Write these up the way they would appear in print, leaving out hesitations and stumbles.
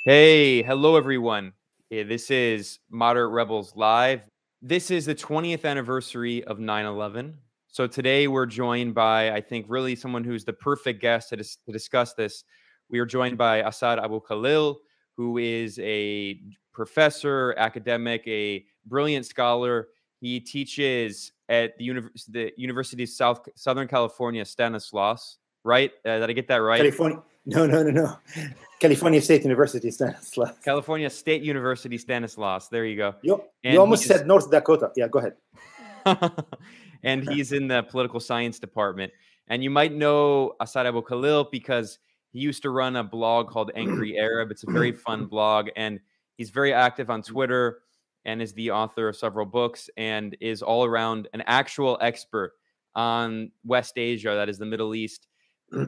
Hey, hello everyone. This is Moderate Rebels Live. This is the 20th anniversary of 9/11. So today we're joined by, I think, really someone who's the perfect guest to discuss this. We are joined by Asad Abu Khalil, who is a professor, academic, a brilliant scholar. He teaches at the University of Southern California, Stanislaus, right? Did I get that right? California. No. California State University, Stanislaus. California State University, Stanislaus. There you go. You almost said North Dakota. Yeah, go ahead. And he's in the political science department. And you might know Asad Abu Khalil because he used to run a blog called Angry Arab. It's a very fun blog. And he's very active on Twitter and is the author of several books and is all around an actual expert on West Asia, that is the Middle East.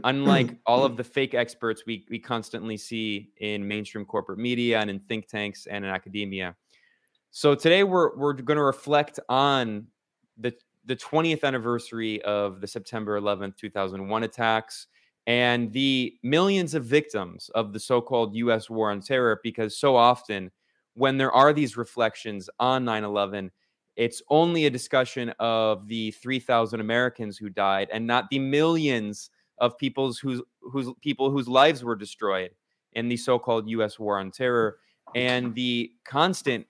Unlike all of the fake experts we constantly see in mainstream corporate media and in think tanks and in academia. So today we're going to reflect on the 20th anniversary of the September 11th, 2001 attacks and the millions of victims of the so-called U.S. war on terror, because so often when there are these reflections on 9/11, it's only a discussion of the 3,000 Americans who died and not the millions of people whose lives were destroyed in the so-called U.S. war on terror and the constant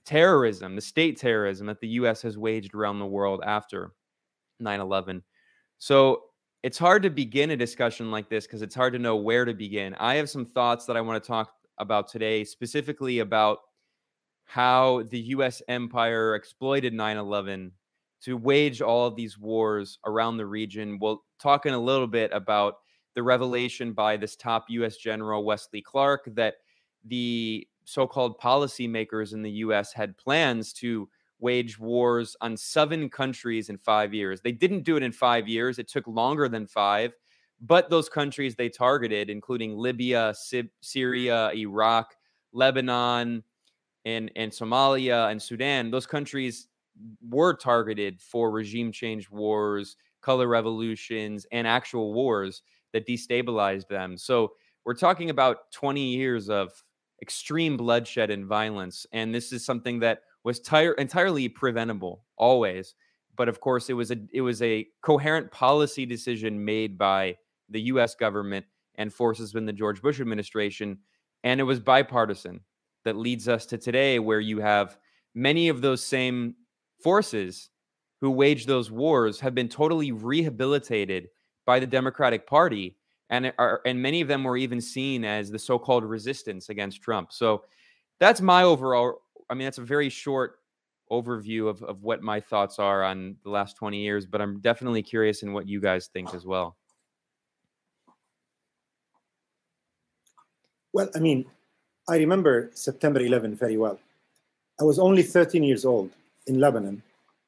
terrorism, the state terrorism that the U.S. has waged around the world after 9/11. So it's hard to begin a discussion like this because it's hard to know where to begin. I have some thoughts that I want to talk about today, specifically about how the U.S. empire exploited 9/11 to wage all of these wars around the region. We'll talk in a little bit about the revelation by this top U.S. general, Wesley Clark, that the so-called policymakers in the U.S. had plans to wage wars on 7 countries in 5 years. They didn't do it in 5 years. It took longer than 5. But those countries they targeted, including Libya, Syria, Iraq, Lebanon, and Somalia and Sudan, those countries were targeted for regime change wars, color revolutions, and actual wars that destabilized them. So we're talking about 20 years of extreme bloodshed and violence. And this is something that was entirely preventable, always. But of course, it was a coherent policy decision made by the U.S. government and forces within the George Bush administration. And it was bipartisan that leads us to today, where you have many of those same forces who waged those wars have been totally rehabilitated by the Democratic Party, and many of them were even seen as the so-called resistance against Trump. So that's my overall, I mean, that's a very short overview of what my thoughts are on the last 20 years, but I'm definitely curious in what you guys think as well. Well, I mean, I remember September 11 very well. I was only 13 years old in Lebanon,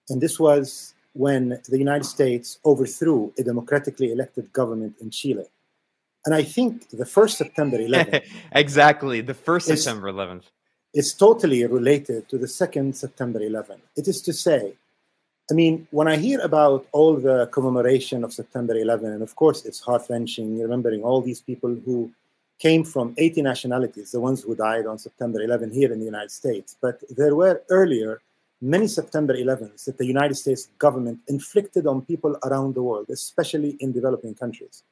and this was when the United States overthrew a democratically elected government in Chile. And I think the first September 11th... Exactly, the first September 11th. It's totally related to the second September 11th. It is to say, I mean, when I hear about all the commemoration of September 11, and of course it's heart-wrenching, remembering all these people who came from 80 nationalities, the ones who died on September 11 here in the United States. But there were earlier many September 11s that the United States government inflicted on people around the world, especially in developing countries.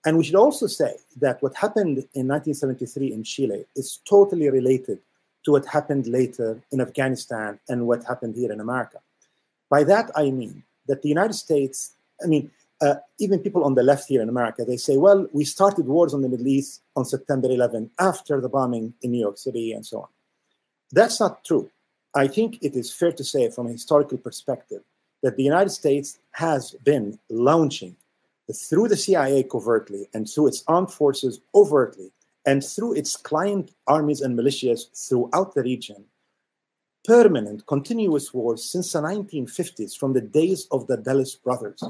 And we should also say that what happened in 1973 in Chile is totally related to what happened later in Afghanistan and what happened here in America. By that, I mean that the United States, even people on the left here in America, they say, well, we started wars on the Middle East on September 11 after the bombing in New York City and so on. That's not true. I think it is fair to say from a historical perspective that the United States has been launching through the CIA covertly and through its armed forces overtly and through its client armies and militias throughout the region, permanent, continuous wars since the 1950s, from the days of the Dulles brothers.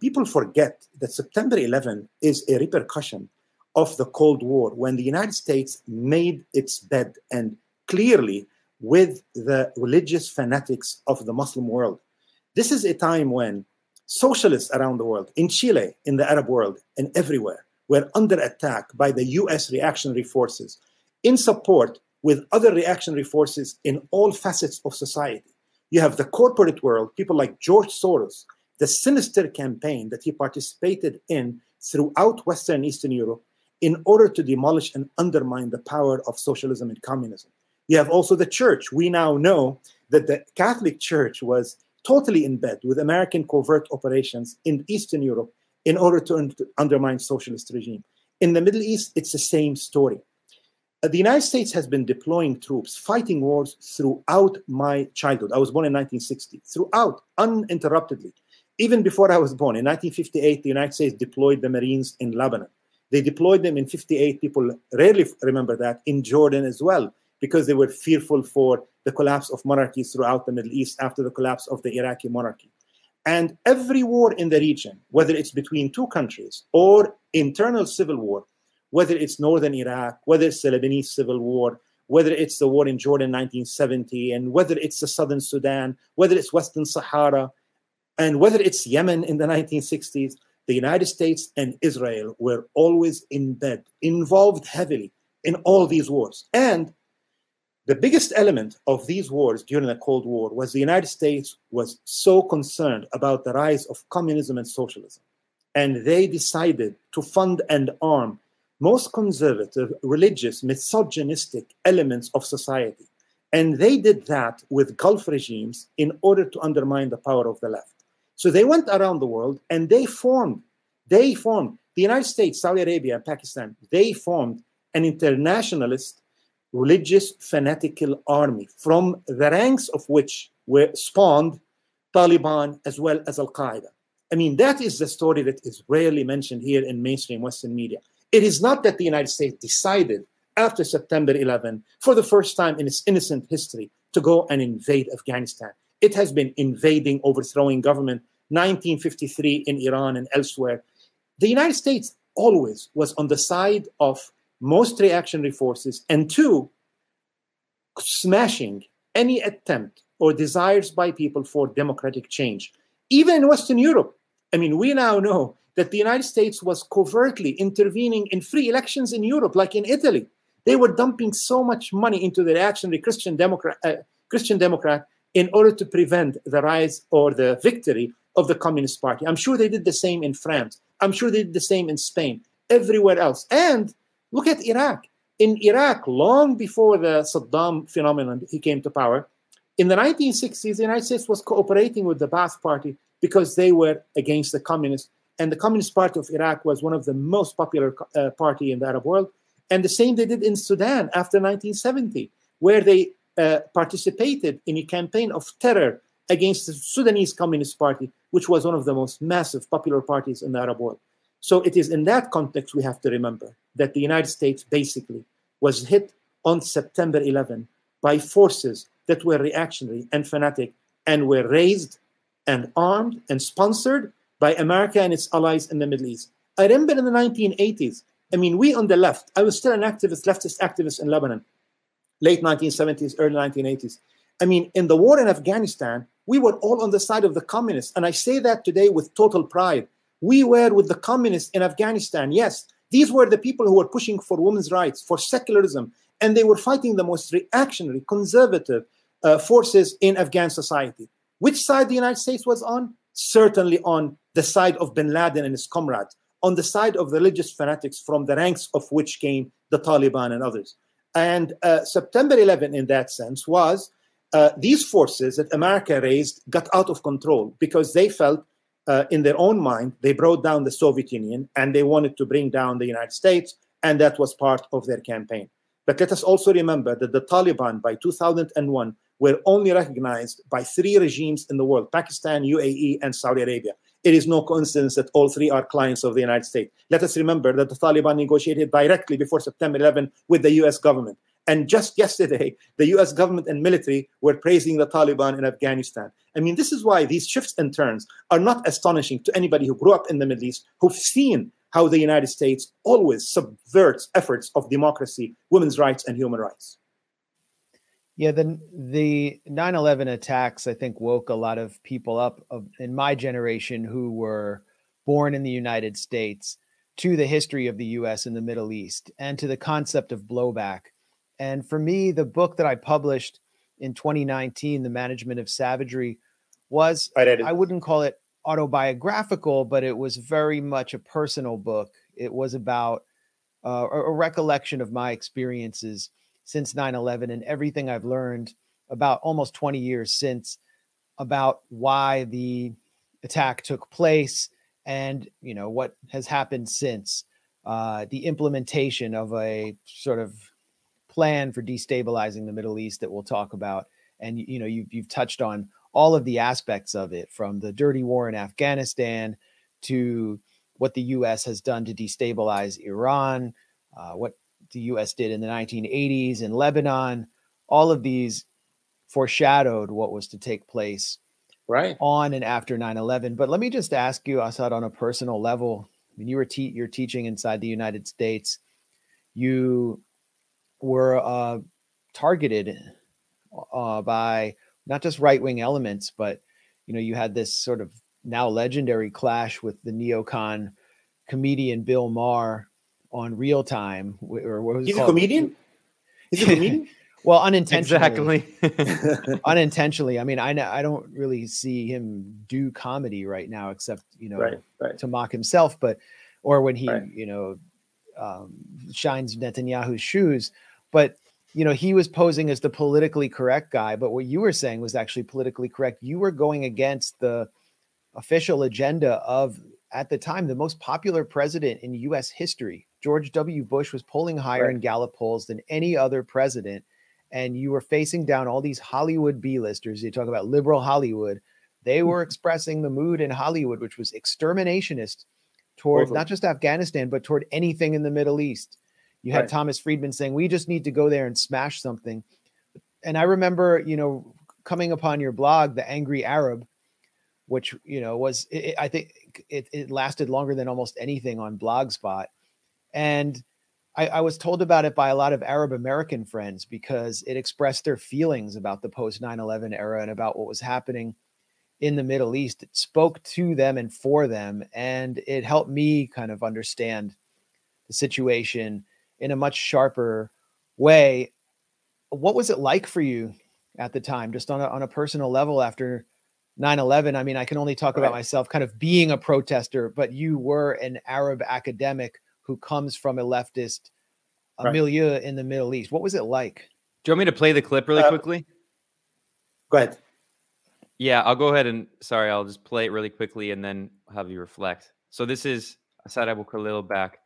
People forget that September 11 is a repercussion of the Cold War, when the United States made its bed, and clearly with the religious fanatics of the Muslim world. This is a time when socialists around the world, in Chile, in the Arab world, and everywhere, were under attack by the US reactionary forces. in support with other reactionary forces in all facets of society. You have the corporate world, people like George Soros, the sinister campaign that he participated in throughout Western and Eastern Europe in order to demolish and undermine the power of socialism and communism. You have also the church. We now know that the Catholic Church was totally in bed with American covert operations in Eastern Europe in order to undermine socialist regime. In the Middle East, it's the same story. The United States has been deploying troops, fighting wars throughout my childhood. I was born in 1960, throughout, uninterruptedly. Even before I was born, in 1958, the United States deployed the Marines in Lebanon. They deployed them in 58, people rarely remember that, in Jordan as well, because they were fearful for the collapse of monarchies throughout the Middle East after the collapse of the Iraqi monarchy. And every war in the region, whether it's between two countries or internal civil war, whether it's northern Iraq, whether it's the Lebanese civil war, whether it's the war in Jordan 1970, and whether it's the southern Sudan, whether it's Western Sahara, and whether it's Yemen in the 1960s, the United States and Israel were always in bed, involved heavily in all these wars. And the biggest element of these wars during the Cold War was the United States was so concerned about the rise of communism and socialism. And they decided to fund and arm most conservative, religious, misogynistic elements of society. And they did that with Gulf regimes in order to undermine the power of the left. So they went around the world and they formed the United States, Saudi Arabia, and Pakistan, they formed an internationalist, religious, fanatical army, from the ranks of which were spawned Taliban as well as Al-Qaeda. I mean, that is the story that is rarely mentioned here in mainstream Western media. It is not that the United States decided after September 11, for the first time in its innocent history, to go and invade Afghanistan. It has been invading, overthrowing government, 1953 in Iran and elsewhere. The United States always was on the side of most reactionary forces, and two, smashing any attempt or desires by people for democratic change. Even in Western Europe, I mean, we now know that the United States was covertly intervening in free elections in Europe, like in Italy. They were dumping so much money into the reactionary Christian Democrat in order to prevent the rise or the victory of the Communist Party. I'm sure they did the same in France. I'm sure they did the same in Spain, everywhere else. And look at Iraq. In Iraq, long before the Saddam phenomenon, he came to power, in the 1960s, the United States was cooperating with the Ba'ath Party because they were against the communists. And the Communist Party of Iraq was one of the most popular party in the Arab world. And the same they did in Sudan after 1970, where they participated in a campaign of terror against the Sudanese Communist Party, which was one of the most massive popular parties in the Arab world. So it is in that context we have to remember that the United States basically was hit on September 11 by forces that were reactionary and fanatic and were raised and armed and sponsored by America and its allies in the Middle East. I remember in the 1980s, I mean, we on the left, I was still an activist, leftist activist in Lebanon, late 1970s, early 1980s. I mean, in the war in Afghanistan, we were all on the side of the communists. And I say that today with total pride. We were with the communists in Afghanistan. Yes, these were the people who were pushing for women's rights, for secularism, and they were fighting the most reactionary, conservative forces in Afghan society. Which side the United States was on? Certainly on the side of bin Laden and his comrades, on the side of religious fanatics from the ranks of which came the Taliban and others. And September 11, in that sense, was these forces that America raised got out of control because they felt in their own mind, they brought down the Soviet Union and they wanted to bring down the United States, and that was part of their campaign. But let us also remember that the Taliban by 2001 were only recognized by 3 regimes in the world: Pakistan, UAE, and Saudi Arabia. It is no coincidence that all 3 are clients of the United States. Let us remember that the Taliban negotiated directly before September 11 with the US government. And just yesterday, the US government and military were praising the Taliban in Afghanistan. I mean, this is why these shifts and turns are not astonishing to anybody who grew up in the Middle East, who've seen how the United States always subverts efforts of democracy, women's rights, and human rights. Yeah, the 9/11 attacks, I think, woke a lot of people up in my generation who were born in the United States to the history of the U.S. in the Middle East and to the concept of blowback. And for me, the book that I published in 2019, The Management of Savagery, was, I wouldn't call it autobiographical, but it was very much a personal book. It was about a recollection of my experiences since 9/11 and everything I've learned about almost 20 years since, about why the attack took place and, you know, what has happened since, the implementation of a sort of plan for destabilizing the Middle East that we'll talk about. And, you know, you've touched on all of the aspects of it, from the dirty war in Afghanistan to what the U.S. has done to destabilize Iran, what the U.S. did in the 1980s in Lebanon. All of these foreshadowed what was to take place on and after 9/11. But let me just ask you, Assad, on a personal level, I mean, you're teaching inside the United States. You were targeted by not just right-wing elements, but, you know, you had this sort of now legendary clash with the neocon comedian Bill Maher on Real Time. Or what was He's a comedian? He's a comedian? Well, unintentionally. Exactly. Unintentionally. I mean, I don't really see him do comedy right now, except, you know, to mock himself, but, or when he, you know, shines Netanyahu's shoes. But, you know, he was posing as the politically correct guy, but what you were saying was actually politically correct. You were going against the official agenda of, at the time, the most popular president in U.S. history. George W. Bush was polling higher in Gallup polls than any other president. And you were facing down all these Hollywood B-listers. You talk about liberal Hollywood. They were expressing the mood in Hollywood, which was exterminationist toward not just Afghanistan, but toward anything in the Middle East. You had Thomas Friedman saying, we just need to go there and smash something. And I remember, you know, coming upon your blog, The Angry Arab, which, you know, was, I think it lasted longer than almost anything on Blogspot. And I was told about it by a lot of Arab American friends because it expressed their feelings about the post 9/11 era and about what was happening in the Middle East. It spoke to them and for them. And it helped me kind of understand the situation in a much sharper way. What was it like for you at the time, just on a personal level after 9/11? I mean, I can only talk about myself kind of being a protester, but you were an Arab academic who comes from a leftist milieu in the Middle East. What was it like? Do you want me to play the clip really quickly? Go ahead. Yeah, I'll go ahead and, sorry, I'll just play it really quickly and then have you reflect. So this is Assad Abu Khalil back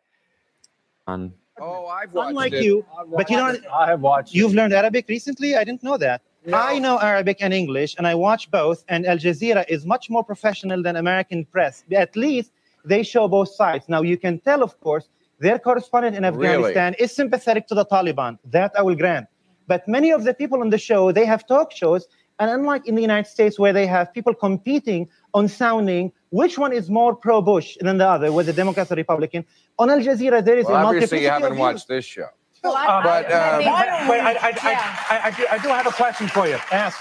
on. Oh, I've watched Unlike it. you, but you know, I have watched. You've learned Arabic recently? I didn't know that. No. I know Arabic and English, and I watch both. And Al Jazeera is much more professional than American press. At least they show both sides. Now, you can tell, of course, their correspondent in Afghanistan is sympathetic to the Taliban. That I will grant. But many of the people on the show, they have talk shows. And unlike in the United States, where they have people competing on sounding which one is more pro-Bush than the other, whether Democrat or Republican, on Al Jazeera, there is a obviously multiplicity you haven't of watched this show. Well, I do have a question for you. Ask.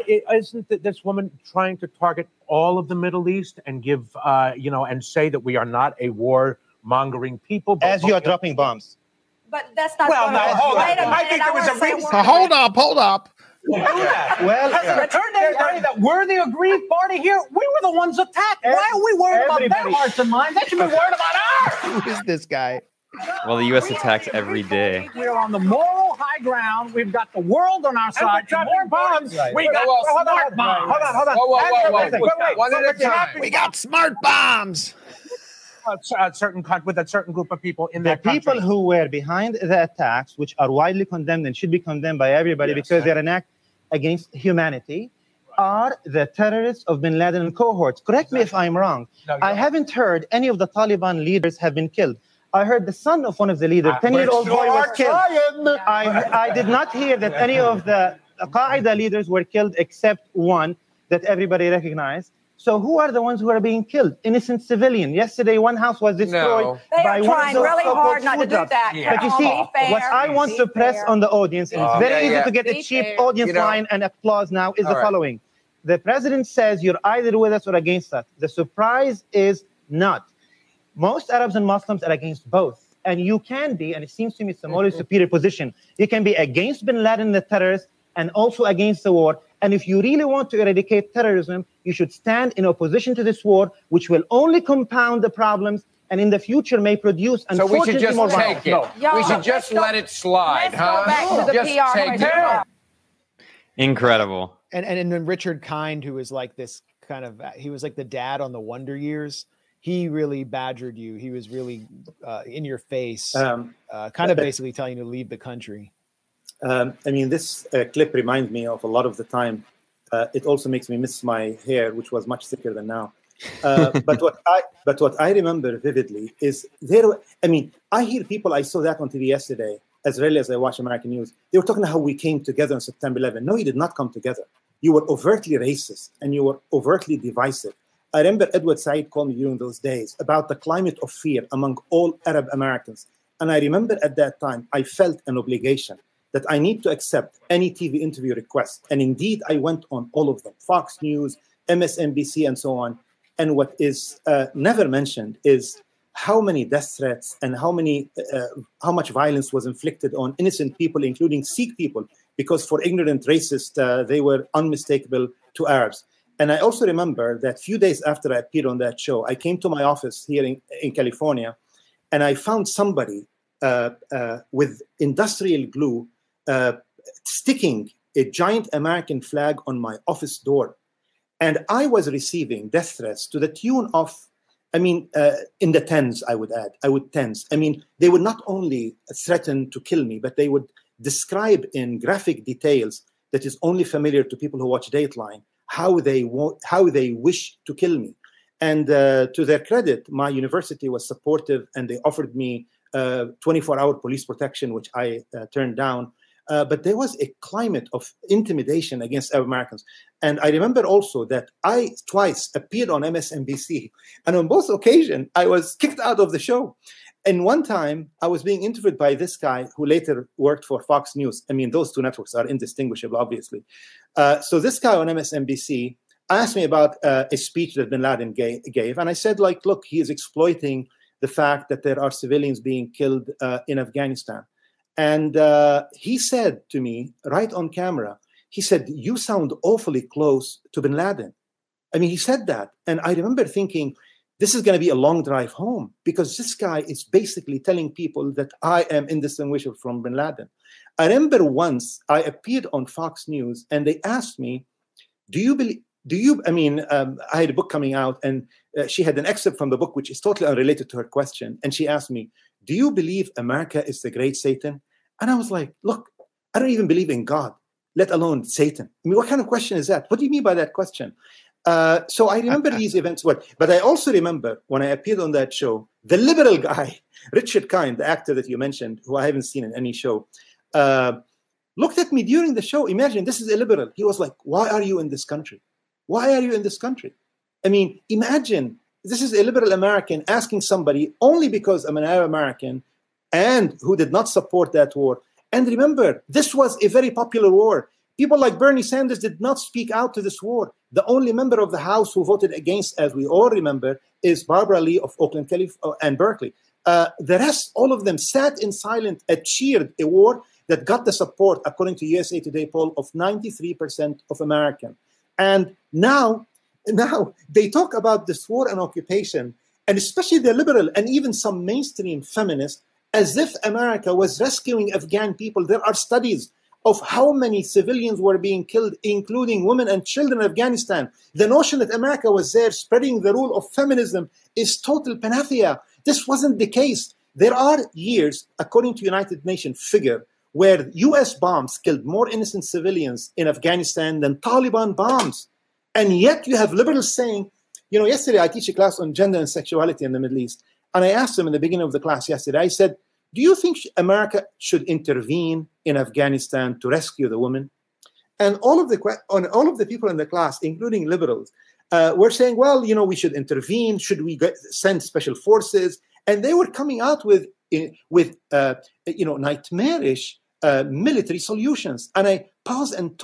Isn't this woman trying to target all of the Middle East and give, you know, and say that we are not a war-mongering people? As you are dropping bombs. But that's not. Well, now hold on. I think there was a reason. Hold up. Well, Attorney, that we're the aggrieved party here. We were the ones attacked. Why are we worried about their hearts and minds? They should be worried about ours. Who is this guy? Well, the U.S. attacks every day. We're on the moral high ground. We've got the world on our side. More bombs. We got smart bombs. Hold on. Whoa. One at a time. We got smart bombs. With a certain group of people in the that country. people who were behind the attacks, which are widely condemned and should be condemned by everybody because they're an act against humanity, are the terrorists of bin Laden and cohorts. Correct me if I'm wrong. No, I haven't heard any of the Taliban leaders have been killed. I heard the son of one of the leaders, 10-year-old boy, was killed. I did not hear that any of the Qaeda leaders were killed except one that everybody recognized. So who are the ones who are being killed? Innocent civilian. Yesterday, one house was destroyed by one of those really hard not to do drops. that. But you see, what I want to press on the audience, and it's very easy to get a cheap audience line and applause now, is the following. The president says you're either with us or against us. The surprise is not. Most Arabs and Muslims are against both. And you can be, and it seems to me it's a morally superior position, you can be against bin Laden, the terrorist, and also against the war. And if you really want to eradicate terrorism, you should stand in opposition to this war, which will only compound the problems and in the future may produce, so we should just more take it. No. We should just let it slide, huh? Let's go back to the Just PR take right it. Incredible. And then Richard Kind, who was like this kind of, he was like the dad on the Wonder Years. He really badgered you. He was really in your face, kind of basically telling you to leave the country. I mean, this clip reminds me of a lot of the time. It also makes me miss my hair, which was much thicker than now. But what I remember vividly is I mean, I hear people. I saw that on TV yesterday, as rarely as I watch American news. They were talking about how we came together on September 11. No, you did not come together. You were overtly racist and you were overtly divisive. I remember Edward Said called me during those days about the climate of fear among all Arab Americans. And I remember at that time, I felt an obligation that I need to accept any TV interview request. And indeed, I went on all of them, Fox News, MSNBC, and so on. And what is never mentioned is how many death threats and how much violence was inflicted on innocent people, including Sikh people, because for ignorant racists, they were unmistakable to Arabs. And I also remember that a few days after I appeared on that show, I came to my office here in California, and I found somebody with industrial glue sticking a giant American flag on my office door. And I was receiving death threats to the tune of, I mean, in the tens, I would add, tens. I mean, they would not only threaten to kill me, but they would describe in graphic details that is only familiar to people who watch Dateline, how they wish to kill me. And to their credit, my university was supportive and they offered me 24-hour police protection, which I turned down. But there was a climate of intimidation against Arab Americans. And I remember also that I twice appeared on MSNBC. And on both occasions, I was kicked out of the show. And one time, I was being interviewed by this guy who later worked for Fox News. I mean, those two networks are indistinguishable, obviously. So this guy on MSNBC asked me about a speech that bin Laden gave. And I said, like, look, he is exploiting the fact that there are civilians being killed in Afghanistan. And he said to me, right on camera, he said, you sound awfully close to bin Laden. I mean, he said that. And I remember thinking, this is going to be a long drive home, because this guy is basically telling people that I am indistinguishable from bin Laden. I remember once I appeared on Fox News and they asked me, I had a book coming out and she had an excerpt from the book, which is totally unrelated to her question. And she asked me, do you believe America is the great Satan? And I was like, look, I don't even believe in God, let alone Satan. I mean, what kind of question is that? What do you mean by that question? So I remember these events, but I also remember when I appeared on that show, the liberal guy, Richard Kind, the actor that you mentioned, who I haven't seen in any show, looked at me during the show. Imagine, this is a liberal. He was like, why are you in this country? Why are you in this country? I mean, imagine, this is a liberal American asking somebody only because I'm an Arab American and who did not support that war. And remember, this was a very popular war. People like Bernie Sanders did not speak out to this war. The only member of the House who voted against, as we all remember, is Barbara Lee of Oakland, California, and Berkeley. The rest, all of them, sat in silence and cheered a war that got the support, according to USA Today poll, of 93% of Americans. And now they talk about this war and occupation, and especially the liberal and even some mainstream feminists, as if America was rescuing Afghan people. There are studies of how many civilians were being killed, including women and children in Afghanistan. The notion that America was there spreading the rule of feminism is total panathea. This wasn't the case. There are years, according to United Nations figure, where US bombs killed more innocent civilians in Afghanistan than Taliban bombs. And yet you have liberals saying, you know, yesterday I teach a class on gender and sexuality in the Middle East. And I asked them in the beginning of the class yesterday, I said, do you think America should intervene in Afghanistan to rescue the women? And all of the people in the class, including liberals, were saying, well, you know, we should intervene. Should we send special forces? And they were coming out with nightmarish military solutions. And I paused and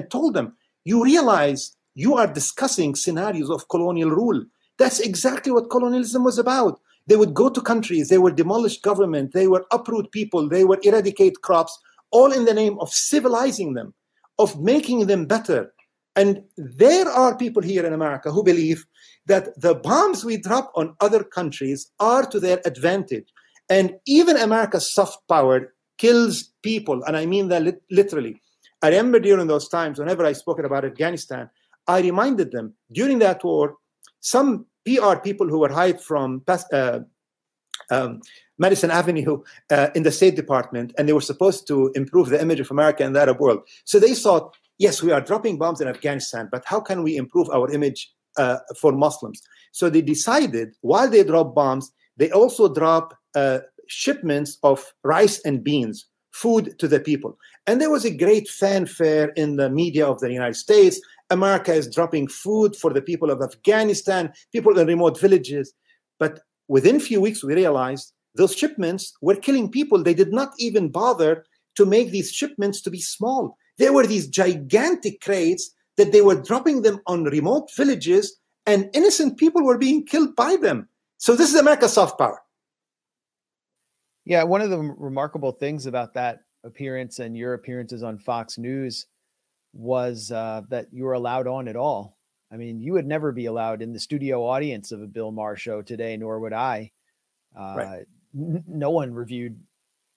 told them, you realize you are discussing scenarios of colonial rule. That's exactly what colonialism was about. They would go to countries, they would demolish government, they would uproot people, they would eradicate crops, all in the name of civilizing them, of making them better. And there are people here in America who believe that the bombs we drop on other countries are to their advantage. And even America's soft power kills people, and I mean that literally. I remember during those times, whenever I spoke about Afghanistan, I reminded them, during that war, some PR people who were hired from Madison Avenue in the State Department, and they were supposed to improve the image of America in the Arab world. So they thought, yes, we are dropping bombs in Afghanistan, but how can we improve our image for Muslims? So they decided, while they drop bombs, they also drop shipments of rice and beans, food to the people. And there was a great fanfare in the media of the United States. America is dropping food for the people of Afghanistan, people in remote villages. But within a few weeks, we realized those shipments were killing people. They did not even bother to make these shipments to be small. There were these gigantic crates that they were dropping them on remote villages, and innocent people were being killed by them. So this is America's soft power. Yeah, one of the remarkable things about that appearance and your appearances on Fox News was that you were allowed on at all. I mean, you would never be allowed in the studio audience of a Bill Maher show today, nor would I. Right. No one reviewed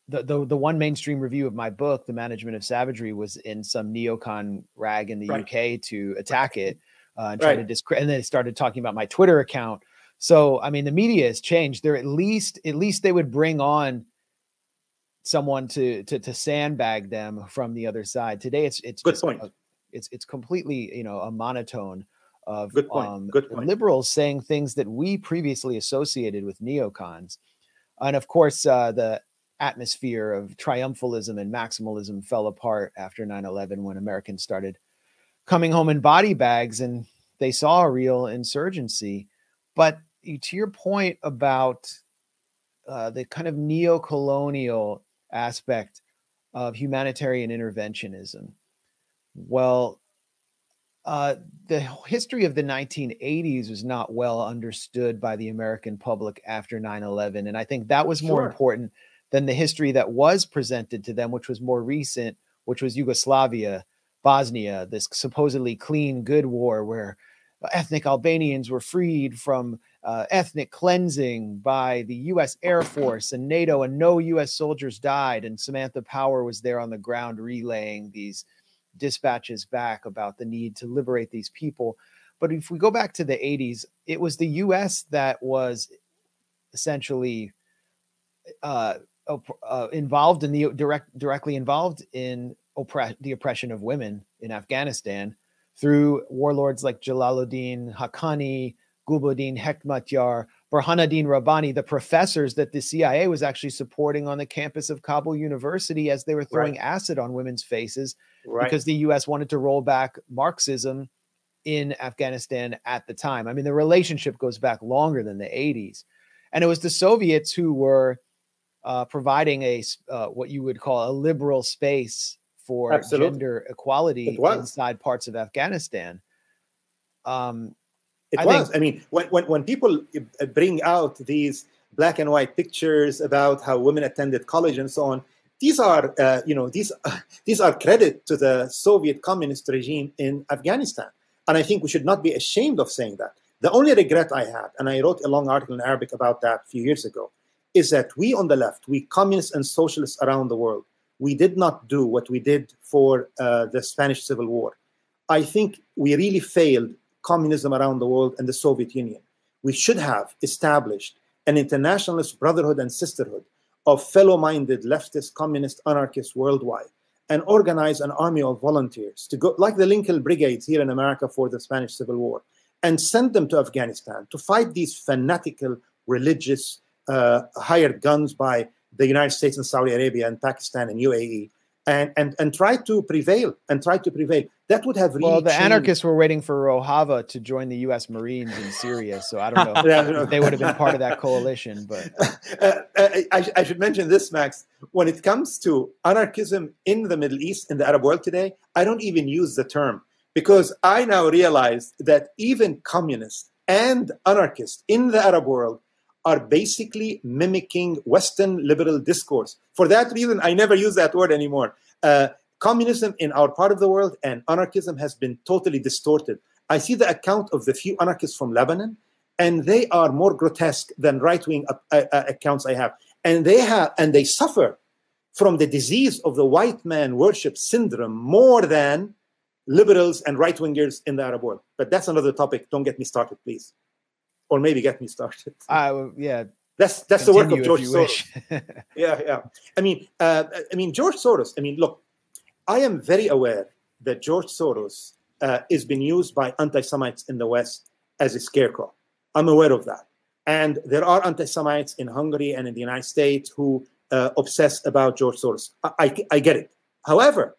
the one mainstream review of my book, The Management of Savagery, was in some neocon rag in the UK to attack it and try to discredit. And then they started talking about my Twitter account. So, I mean, the media has changed. They're at least they would bring on someone to sandbag them from the other side. Today, it's good just point. It's completely, a monotone of good point. Liberals saying things that we previously associated with neocons. And of course, the atmosphere of triumphalism and maximalism fell apart after 9/11 when Americans started coming home in body bags and they saw a real insurgency. But to your point about the kind of neo-colonial aspect of humanitarian interventionism, well, the history of the 1980s was not well understood by the American public after 9/11. And I think that was more important than the history that was presented to them, which was more recent, which was Yugoslavia, Bosnia, this supposedly clean, good war where ethnic Albanians were freed from ethnic cleansing by the U.S. Air Force and NATO, and no U.S. soldiers died. And Samantha Power was there on the ground relaying these dispatches back about the need to liberate these people. But if we go back to the 80s, it was the U.S. that was essentially involved in the directly involved in the oppression of women in Afghanistan through warlords like Jalaluddin Haqqani, Gulbuddin Hekmatyar, Burhanuddin Rabbani, the professors that the CIA was actually supporting on the campus of Kabul University as they were throwing acid on women's faces because the U.S. wanted to roll back Marxism in Afghanistan at the time. I mean, the relationship goes back longer than the 80s. And it was the Soviets who were providing what you would call a liberal space for gender equality inside parts of Afghanistan. I mean, when people bring out these black and white pictures about how women attended college and so on, these are, these are credit to the Soviet communist regime in Afghanistan. And I think we should not be ashamed of saying that. The only regret I had, and I wrote a long article in Arabic about that a few years ago, is that we on the left, we communists and socialists around the world, we did not do what we did for the Spanish Civil War. I think we really failed communism around the world and the Soviet Union. We should have established an internationalist brotherhood and sisterhood of fellow-minded leftist, communist, anarchists worldwide, and organize an army of volunteers to go, like the Lincoln Brigades here in America for the Spanish Civil War, and send them to Afghanistan to fight these fanatical religious hired guns by the United States and Saudi Arabia and Pakistan and UAE, and try to prevail, That would have really the changed. Anarchists were waiting for Rojava to join the U.S. Marines in Syria, so I don't know if they would have been part of that coalition. But I should mention this, Max. When it comes to anarchism in the Middle East, in the Arab world today, I don't even use the term, because I now realize that even communists and anarchists in the Arab world are basically mimicking Western liberal discourse. For that reason, I never use that word anymore. Communism in our part of the world and anarchism has been totally distorted. I see the account of the few anarchists from Lebanon, and they are more grotesque than right-wing accounts I have. And they suffer from the disease of the white man worship syndrome more than liberals and right-wingers in the Arab world. But that's another topic. Don't get me started, please. Or maybe get me started. Yeah. That's the work of George Soros. Yeah. I mean, George Soros. I mean, look, I am very aware that George Soros is being used by anti-Semites in the West as a scarecrow. I'm aware of that. And there are anti-Semites in Hungary and in the United States who obsess about George Soros. I get it. However,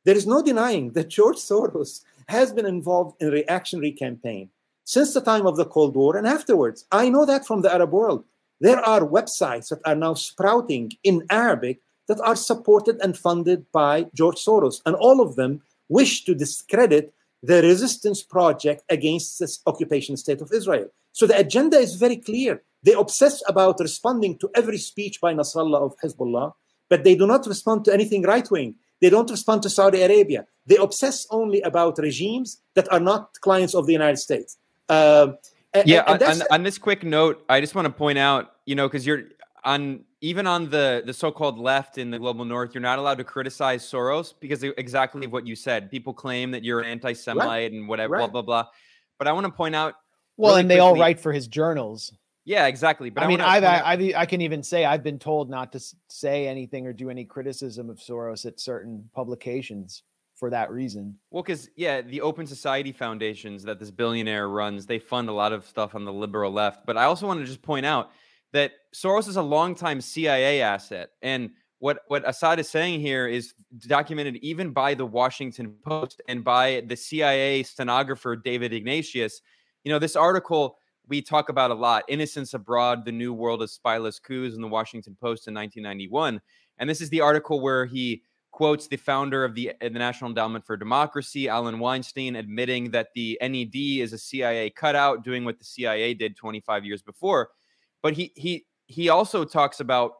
there is no denying that George Soros has been involved in reactionary campaign since the time of the Cold War and afterwards. I know that from the Arab world. There are websites that are now sprouting in Arabic that are supported and funded by George Soros. And all of them wish to discredit the resistance project against this occupation state of Israel. So the agenda is very clear. They obsess about responding to every speech by Nasrallah of Hezbollah, but they do not respond to anything right-wing. They don't respond to Saudi Arabia. They obsess only about regimes that are not clients of the United States. On this quick note, I just want to point out, because you're even on the so-called left in the global north, you're not allowed to criticize Soros because exactly what you said. People claim that you're an anti-Semite and whatever, blah, blah, blah. But I want to point out. Well, and they all write for his journals. Yeah, exactly. But I mean, I can even say I've been told not to say anything or do any criticism of Soros at certain publications for that reason. Well, because, the Open Society foundations that this billionaire runs, they fund a lot of stuff on the liberal left. But I also want to just point out that Soros is a longtime CIA asset. And what Assad is saying here is documented even by the Washington Post and by the CIA stenographer, David Ignatius. This article we talk about a lot, Innocence Abroad, The New World of Spyless Coups in the Washington Post in 1991. And this is the article where he quotes the founder of the National Endowment for Democracy, Alan Weinstein, admitting that the NED is a CIA cutout, doing what the CIA did 25 years before. But he also talks about,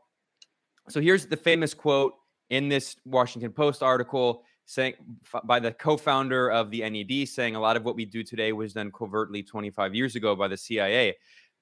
so here's the famous quote in this Washington Post article saying by the co-founder of the NED, saying a lot of what we do today was done covertly 25 years ago by the CIA.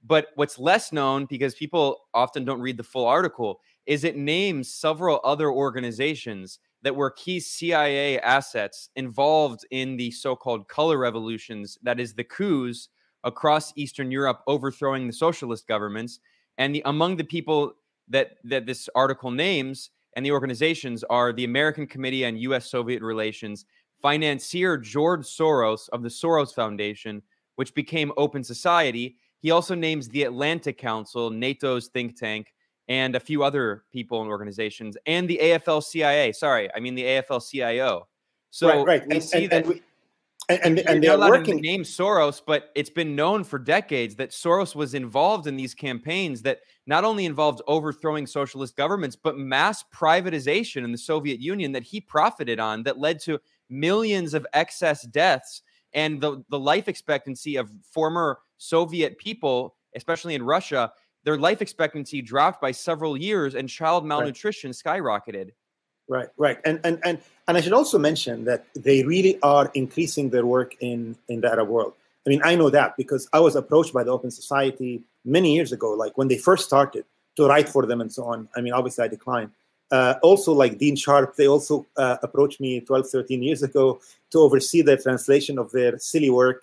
But what's less known, because people often don't read the full article, is it names several other organizations that were key CIA assets involved in the so-called color revolutions, that is the coups across Eastern Europe, overthrowing the socialist governments. And among the people that this article names and the organizations are the American Committee on U.S.-Soviet Relations, financier George Soros of the Soros Foundation, which became Open Society. He also names the Atlantic Council, NATO's think tank, and a few other people and organizations, and the AFL-CIO. Sorry, I mean the AFL-CIO. So we see that. And they're allowed to name Soros, but it's been known for decades that Soros was involved in these campaigns that not only involved overthrowing socialist governments, but mass privatization in the Soviet Union that he profited on, that led to millions of excess deaths and the life expectancy of former Soviet people, especially in Russia. Their life expectancy dropped by several years and child malnutrition skyrocketed. Right. And I should also mention that they really are increasing their work in the Arab world. I mean, I know that because I was approached by the Open Society many years ago, like when they first started to write for them and so on. I mean, obviously I declined. Also, like Dean Sharp, they also approached me 12, 13 years ago to oversee the translation of their silly work,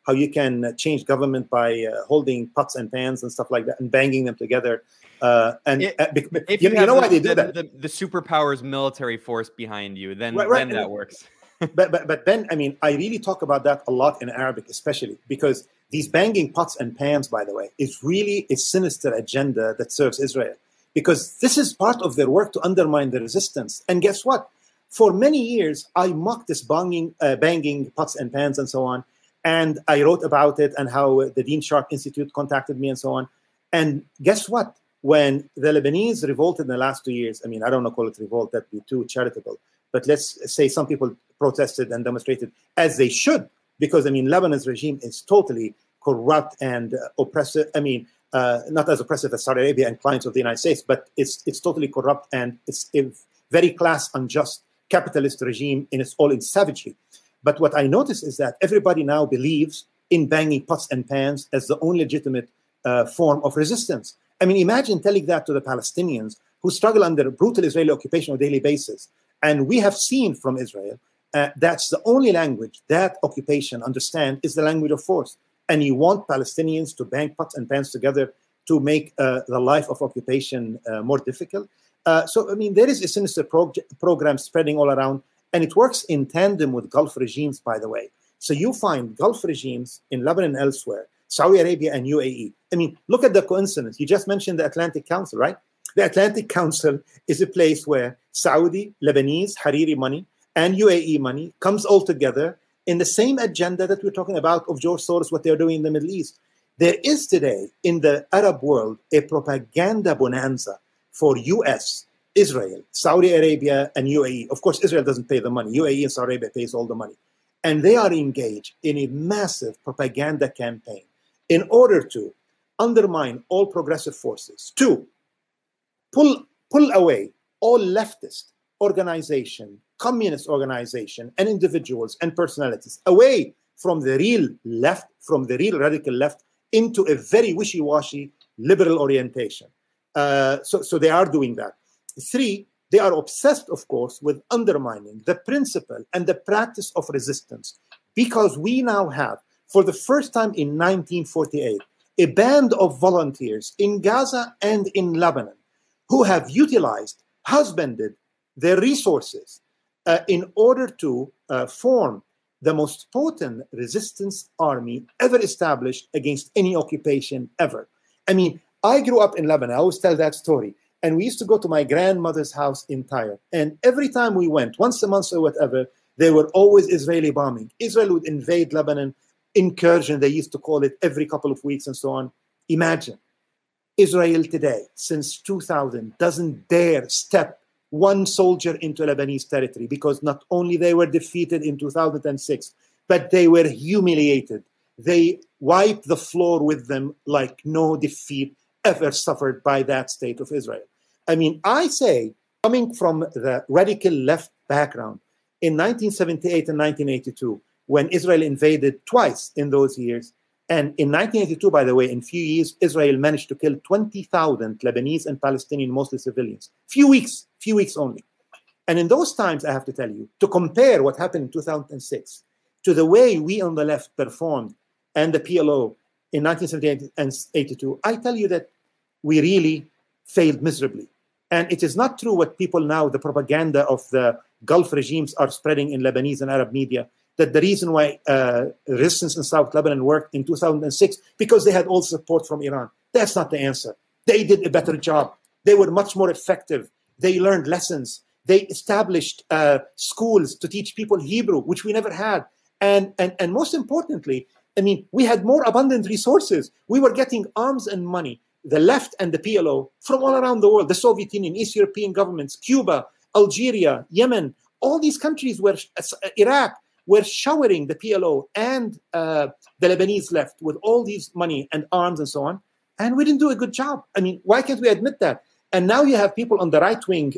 how you can change government by holding pots and pans and stuff like that and banging them together. You know why they do that? The superpowers military force behind you, then that works. but then, I mean, I really talk about that a lot in Arabic, especially because these banging pots and pans, by the way, is really a sinister agenda that serves Israel, because this is part of their work to undermine the resistance. And guess what? For many years, I mocked this banging pots and pans and so on. And I wrote about it and how the Dean Sharp Institute contacted me and so on. And guess what? When the Lebanese revolted in the last 2 years, I mean, I don't want to call it revolt, that'd be too charitable. But let's say some people protested and demonstrated, as they should, because, I mean, Lebanon's regime is totally corrupt and oppressive. I mean, not as oppressive as Saudi Arabia and clients of the United States, but it's totally corrupt, and it's a very class unjust capitalist regime in all its savagery. But what I notice is that everybody now believes in banging pots and pans as the only legitimate form of resistance. I mean, imagine telling that to the Palestinians who struggle under brutal Israeli occupation on a daily basis. And we have seen from Israel that's the only language that occupation understand is the language of force. And you want Palestinians to bang pots and pans together to make the life of occupation more difficult. So, I mean, there is a sinister program spreading all around, and it works in tandem with Gulf regimes, by the way. So you find Gulf regimes in Lebanon and elsewhere, Saudi Arabia and UAE. I mean, look at the coincidence. You just mentioned the Atlantic Council, right? The Atlantic Council is a place where Saudi, Lebanese, Hariri money, and UAE money comes all together in the same agenda that we're talking about of George Soros, what they're doing in the Middle East. There is today in the Arab world a propaganda bonanza for US, Israel, Saudi Arabia, and UAE. Of course, Israel doesn't pay the money. UAE and Saudi Arabia pays all the money. And they are engaged in a massive propaganda campaign in order to undermine all progressive forces, to pull away all leftist organization, communist organization, and individuals and personalities away from the real left, from the real radical left, into a very wishy-washy liberal orientation. So they are doing that. 3, they are obsessed, of course, with undermining the principle and the practice of resistance, because we now have, for the first time in 1948, a band of volunteers in Gaza and in Lebanon who have utilized, husbanded their resources in order to form the most potent resistance army ever established against any occupation ever. I mean, I grew up in Lebanon. I always tell that story. And we used to go to my grandmother's house in Tyre. And every time we went, once a month or whatever, there were always Israeli bombing. Israel would invade Lebanon, incursion, they used to call it, every couple of weeks and so on. Imagine, Israel today, since 2000, doesn't dare step one soldier into Lebanese territory, because not only they were defeated in 2006, but they were humiliated. They wiped the floor with them like no defeat ever suffered by that state of Israel. I mean, I say, coming from the radical left background, in 1978 and 1982, when Israel invaded twice in those years, and in 1982, by the way, in few years, Israel managed to kill 20,000 Lebanese and Palestinian, mostly civilians. Few weeks only. And in those times, I have to tell you, to compare what happened in 2006 to the way we on the left performed and the PLO in 1978 and 82, I tell you that we really failed miserably. And it is not true what people now, the propaganda of the Gulf regimes are spreading in Lebanese and Arab media, that the reason why resistance in South Lebanon worked in 2006 because they had all support from Iran. That's not the answer. They did a better job. They were much more effective. They learned lessons. They established schools to teach people Hebrew, which we never had. And most importantly, I mean, we had more abundant resources. We were getting arms and money, the left and the PLO, from all around the world, the Soviet Union, East European governments, Cuba, Algeria, Yemen, all these countries were, Iraq, were showering the PLO and the Lebanese left with all these money and arms and so on. And we didn't do a good job. I mean, why can't we admit that? And now you have people on the right-wing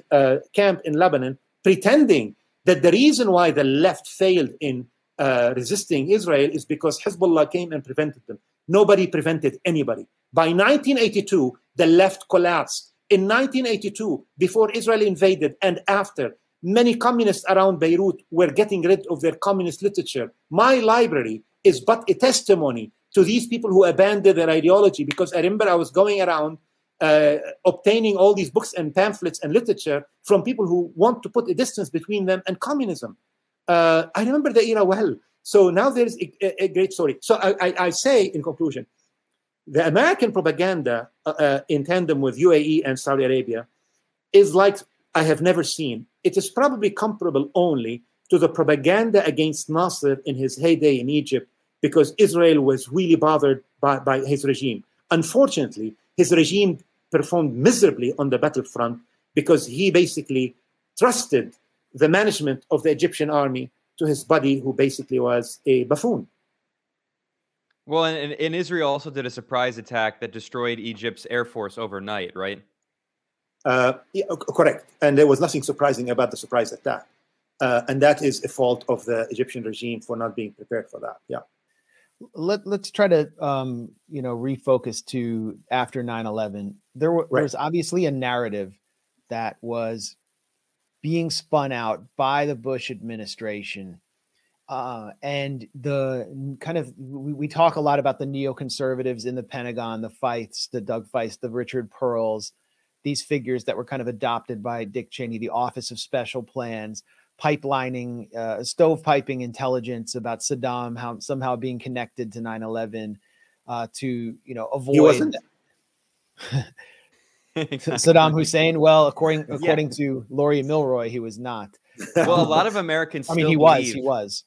camp in Lebanon pretending that the reason why the left failed in resisting Israel is because Hezbollah came and prevented them. Nobody prevented anybody. By 1982, the left collapsed. In 1982, before Israel invaded and after, many communists around Beirut were getting rid of their communist literature. My library is but a testimony to these people who abandoned their ideology, because I remember I was going around obtaining all these books and pamphlets and literature from people who want to put a distance between them and communism. I remember the era well. So now there's a great story. So I say in conclusion, the American propaganda in tandem with UAE and Saudi Arabia is like I have never seen. It is probably comparable only to the propaganda against Nasser in his heyday in Egypt, because Israel was really bothered by his regime. Unfortunately, his regime performed miserably on the battlefront because he basically trusted the management of the Egyptian army to his buddy, who basically was a buffoon. Well, and Israel also did a surprise attack that destroyed Egypt's air force overnight, right? Yeah, correct. And there was nothing surprising about the surprise attack. And that is a fault of the Egyptian regime for not being prepared for that. Yeah. Let's try to, refocus to after 9/11. There was obviously a narrative that was being spun out by the Bush administration. And the kind of, we talk a lot about the neoconservatives in the Pentagon, the Feiths, the Doug Feist, the Richard Pearls, these figures that were kind of adopted by Dick Cheney, the Office of Special Plans, pipelining, stovepiping intelligence about Saddam, somehow being connected to 9/11 to, avoid. He wasn't. Saddam Hussein. Well, according to Laurie Milroy, he was not. Well, a lot of Americans. I mean, he was.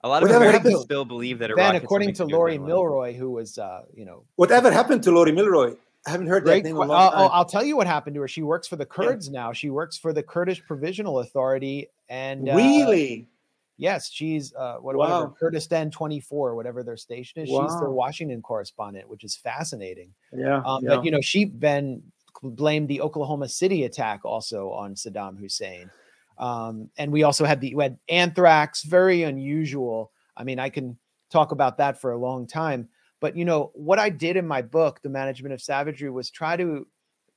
A lot of Americans still believe that Iraq. Then, according to Laurie Milroy, who was, whatever happened to Laurie Milroy? I haven't heard that name in a long time. I'll tell you what happened to her. She works for the Kurds now. She works for the Kurdish Provisional Authority, and really, yes, she's whatever Kurdistan 24, whatever their station is. She's their Washington correspondent, which is fascinating. Yeah, but she then blamed the Oklahoma City attack also on Saddam Hussein. And we also had anthrax, very unusual. I mean, I can talk about that for a long time, but what I did in my book, The Management of Savagery, was try to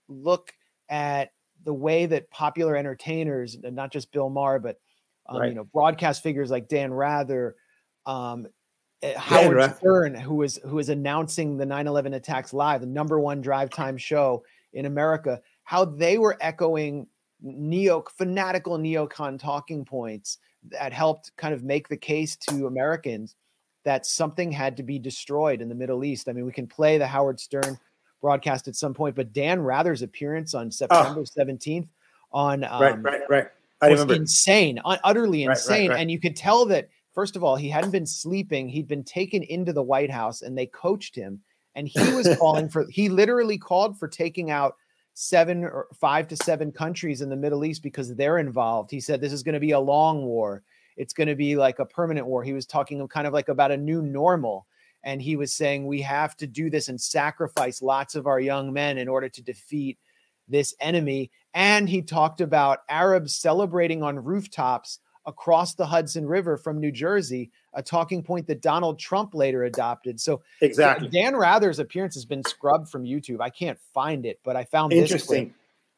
look at the way that popular entertainers, and not just Bill Maher, but broadcast figures like Dan Rather, Howard Stern, who was announcing the 9/11 attacks live, the #1 drive time show in America, how they were echoing fanatical neocon talking points that helped kind of make the case to Americans that something had to be destroyed in the Middle East. I mean, we can play the Howard Stern broadcast at some point, but Dan Rather's appearance on September 17th on right. I was remember. Insane, utterly insane. Right. And you could tell that, first of all, he hadn't been sleeping. He'd been taken into the White House and they coached him. And he was he literally called for taking out 5 to 7 countries in the Middle East because they're involved. He said, this is going to be a long war. It's going to be like a permanent war. He was talking kind of like about a new normal. And he was saying, we have to do this and sacrifice lots of our young men in order to defeat this enemy. And he talked about Arabs celebrating on rooftops across the Hudson River from New Jersey, a talking point that Donald Trump later adopted. So exactly, Dan Rather's appearance has been scrubbed from YouTube. I can't find it, but I found this clip.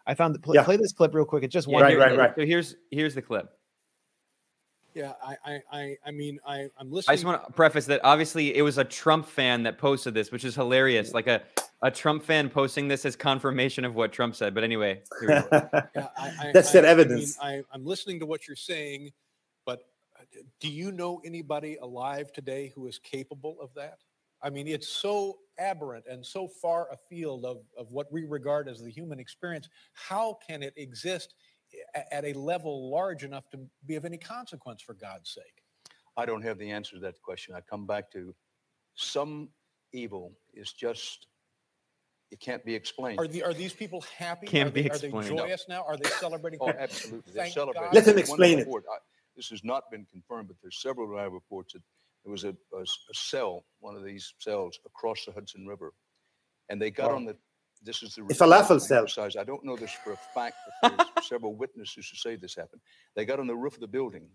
I found the play this clip real quick. It's just one. Right. So here's the clip. Yeah, I mean, I'm listening. I just want to preface that obviously it was a Trump fan that posted this, which is hilarious. Like a Trump fan posting this as confirmation of what Trump said. But anyway, here we go. That's that evidence. I'm listening to what you're saying, but do you know anybody alive today who is capable of that? I mean, it's so aberrant and so far afield of what we regard as the human experience. How can it exist at a level large enough to be of any consequence, for God's sake? I don't have the answer to that question. I come back to some evil is just, it can't be explained. Are these people happy? Can't be explained. Are they joyous now? Are they celebrating? Oh, absolutely. They're celebrating. Let him explain it. This has not been confirmed, but there's several live reports that there was a cell, one of these cells across the Hudson River, and they got on the. This is the falafel cell. I don't know this for a fact, but there's several witnesses who say this happened. They got on the roof of the building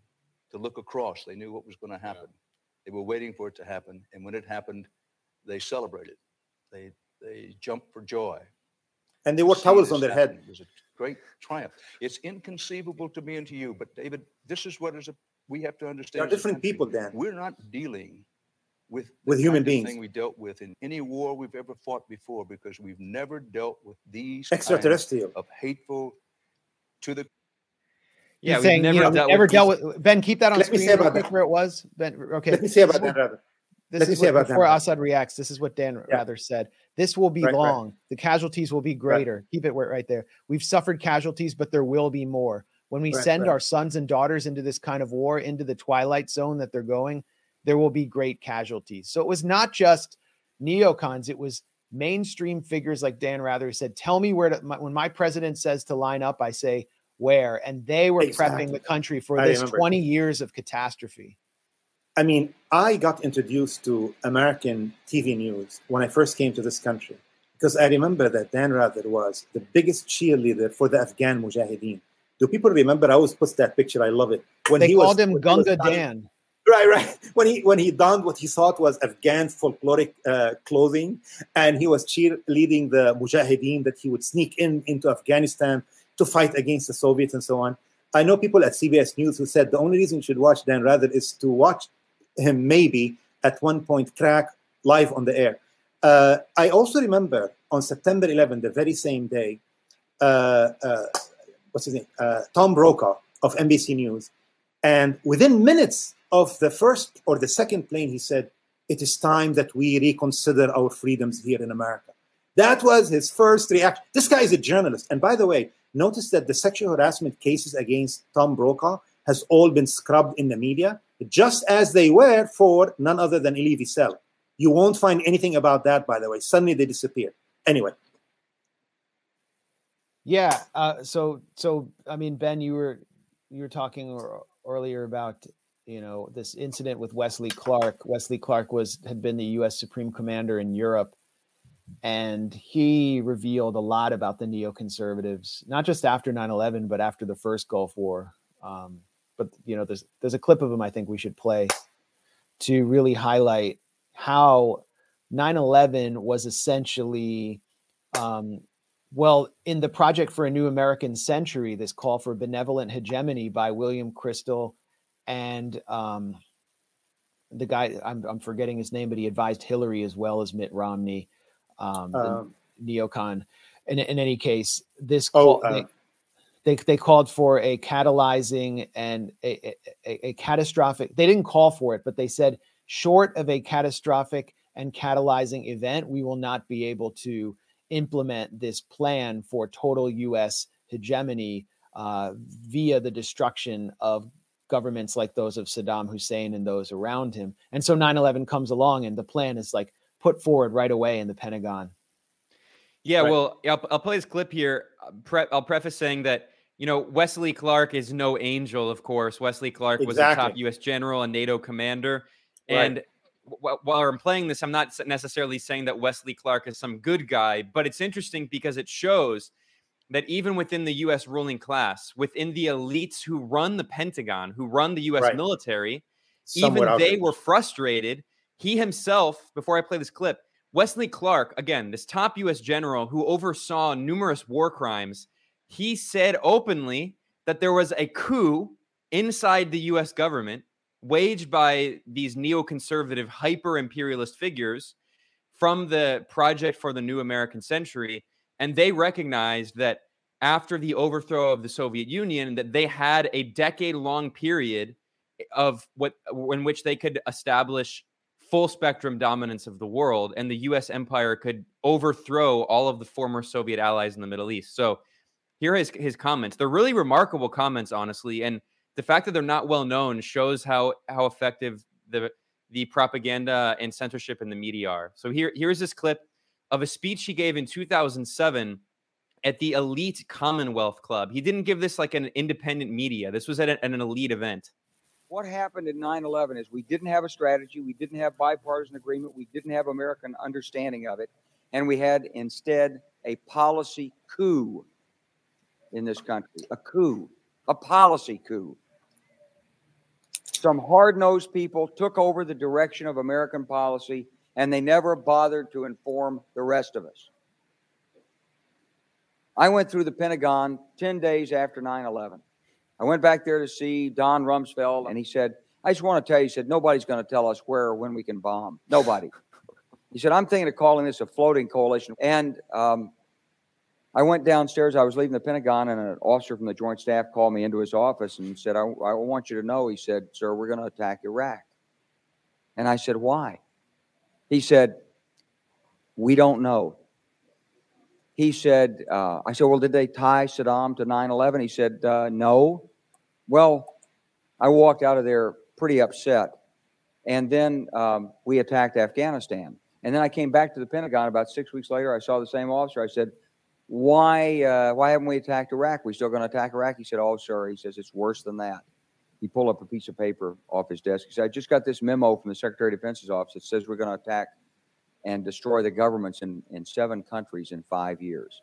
to look across. They knew what was going to happen. They were waiting for it to happen, and when it happened, they celebrated. They jumped for joy. And they wore towels on their head. It was a great triumph. It's inconceivable to me and to you, but David, this is what we have to understand. There are different people, Dan. We're not dealing with human beings. Thing we dealt with in any war we've ever fought before, because we've never dealt with these extraterrestrial of hateful to the. Yeah, we've never dealt with. Ben, keep that on screen real quick where it was. Ben, okay. Let me say about that, Rather. Before Assad reacts, this is what Dan Rather said. This will be long. Right. The casualties will be greater. Right. Keep it right there. We've suffered casualties, but there will be more. When we send our sons and daughters into this kind of war, into the twilight zone that they're going, there will be great casualties. So it was not just neocons. It was mainstream figures like Dan Rather, who said, tell me where when my president says to line up, I say where. And they were prepping the country for this 20 years of catastrophe. I mean, I got introduced to American TV news when I first came to this country, because I remember that Dan Rather was the biggest cheerleader for the Afghan Mujahideen. Do people remember? I always post that picture. I love it. When they called him Gunga Dan. Right. When he donned what he thought was Afghan folkloric clothing, and he was cheerleading the Mujahideen that he would sneak into Afghanistan to fight against the Soviets and so on. I know people at CBS News who said the only reason you should watch Dan Rather is to watch him maybe at one point crack live on the air. I also remember on September 11, the very same day, what's his name? Tom Brokaw of NBC News. And within minutes of the first or the second plane, he said, "It is time that we reconsider our freedoms here in America." That was his first reaction. This guy is a journalist. And by the way, notice that the sexual harassment cases against Tom Brokaw has all been scrubbed in the media, just as they were for none other than Elie Wiesel. You won't find anything about that, by the way. Suddenly they disappeared. Anyway. Yeah. So I mean, Ben, you were talking earlier about, you know, this incident with Wesley Clark. Wesley Clark had been the U.S. Supreme Commander in Europe, and he revealed a lot about the neoconservatives, not just after 9/11, but after the first Gulf War. But you know, there's a clip of him I think we should play to really highlight how 9/11 was essentially, well, in the Project for a New American Century, this call for benevolent hegemony by William Crystal and the guy, I'm forgetting his name, but he advised Hillary as well as Mitt Romney, the neocon. In any case, this call, they called for a catalyzing and a catastrophic. They didn't call for it, but they said, short of a catastrophic and catalyzing event, we will not be able to implement this plan for total U.S. hegemony via the destruction of governments like those of Saddam Hussein and those around him. And so 9/11 comes along, and the plan is like put forward right away in the Pentagon. Yeah, right. Well, I'll play this clip here. I'll preface saying that, you know, Wesley Clark is no angel, of course. Wesley Clark was a top U.S. general and NATO commander. And while I'm playing this, I'm not necessarily saying that Wesley Clark is some good guy, but it's interesting because it shows that even within the U.S. ruling class, within the elites who run the Pentagon, who run the U.S. military, even they were frustrated. He himself, before I play this clip, Wesley Clark, again, this top U.S. general who oversaw numerous war crimes, he said openly that there was a coup inside the U.S. government waged by these neoconservative hyper-imperialist figures from the Project for the New American Century. And they recognized that after the overthrow of the Soviet Union, that they had a decade-long period of in which they could establish full spectrum dominance of the world, and the U.S. empire could overthrow all of the former Soviet allies in the Middle East. So here are his comments. They're really remarkable comments, honestly, and the fact that they're not well known shows how effective the propaganda and censorship in the media are. So here's this clip of a speech he gave in 2007 at the Elite Commonwealth Club. He didn't give this like an independent media. This was at an elite event. What happened in 9/11 is we didn't have a strategy. We didn't have bipartisan agreement. We didn't have American understanding of it. And we had instead a policy coup in this country, a coup, a policy coup. Some hard-nosed people took over the direction of American policy, and they never bothered to inform the rest of us. I went through the Pentagon 10 days after 9/11. I went back there to see Don Rumsfeld, and he said, I just want to tell you, he said, nobody's going to tell us where or when we can bomb. Nobody. He said, I'm thinking of calling this a floating coalition. And I went downstairs. I was leaving the Pentagon, and an officer from the Joint Staff called me into his office and said, I want you to know, he said, sir, we're going to attack Iraq. And I said, why? He said, we don't know. He said, I said, well, did they tie Saddam to 9/11? He said, no. Well, I walked out of there pretty upset. And then we attacked Afghanistan. And then I came back to the Pentagon about 6 weeks later. I saw the same officer. I said, why haven't we attacked Iraq? We still going to attack Iraq? He said, oh, sir. He says, it's worse than that. he pulled up a piece of paper off his desk. He said, I just got this memo from the Secretary of Defense's office that says we're going to attack and destroy the governments in 7 countries in 5 years.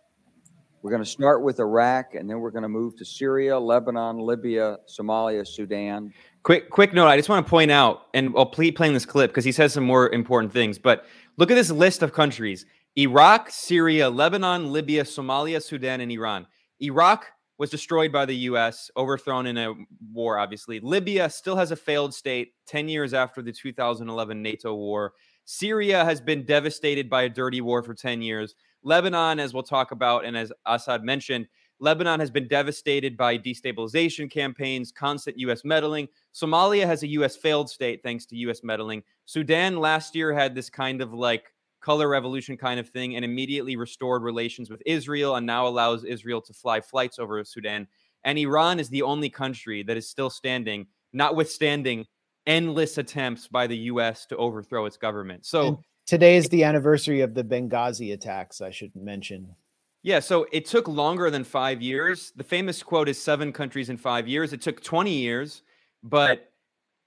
We're going to start with Iraq, and then we're going to move to Syria, Lebanon, Libya, Somalia, Sudan. Quick note. I just want to point out, and I'll play playing this clip because he says some more important things, but look at this list of countries: Iraq, Syria, Lebanon, Libya, Somalia, Sudan, and Iran. Iraq was destroyed by the U.S., overthrown in a war, obviously. Libya still has a failed state 10 years after the 2011 NATO war. Syria has been devastated by a dirty war for 10 years. Lebanon, as we'll talk about, and as Assad mentioned, Lebanon has been devastated by destabilization campaigns, constant U.S. meddling. Somalia has a U.S. failed state thanks to U.S. meddling. Sudan last year had this kind of like color revolution kind of thing and immediately restored relations with Israel and now allows Israel to fly flights over Sudan. And Iran is the only country that is still standing, notwithstanding endless attempts by the U.S. to overthrow its government. So and today is the anniversary of the Benghazi attacks, I should mention. Yeah, so it took longer than 5 years. The famous quote is 7 countries in 5 years. It took 20 years, but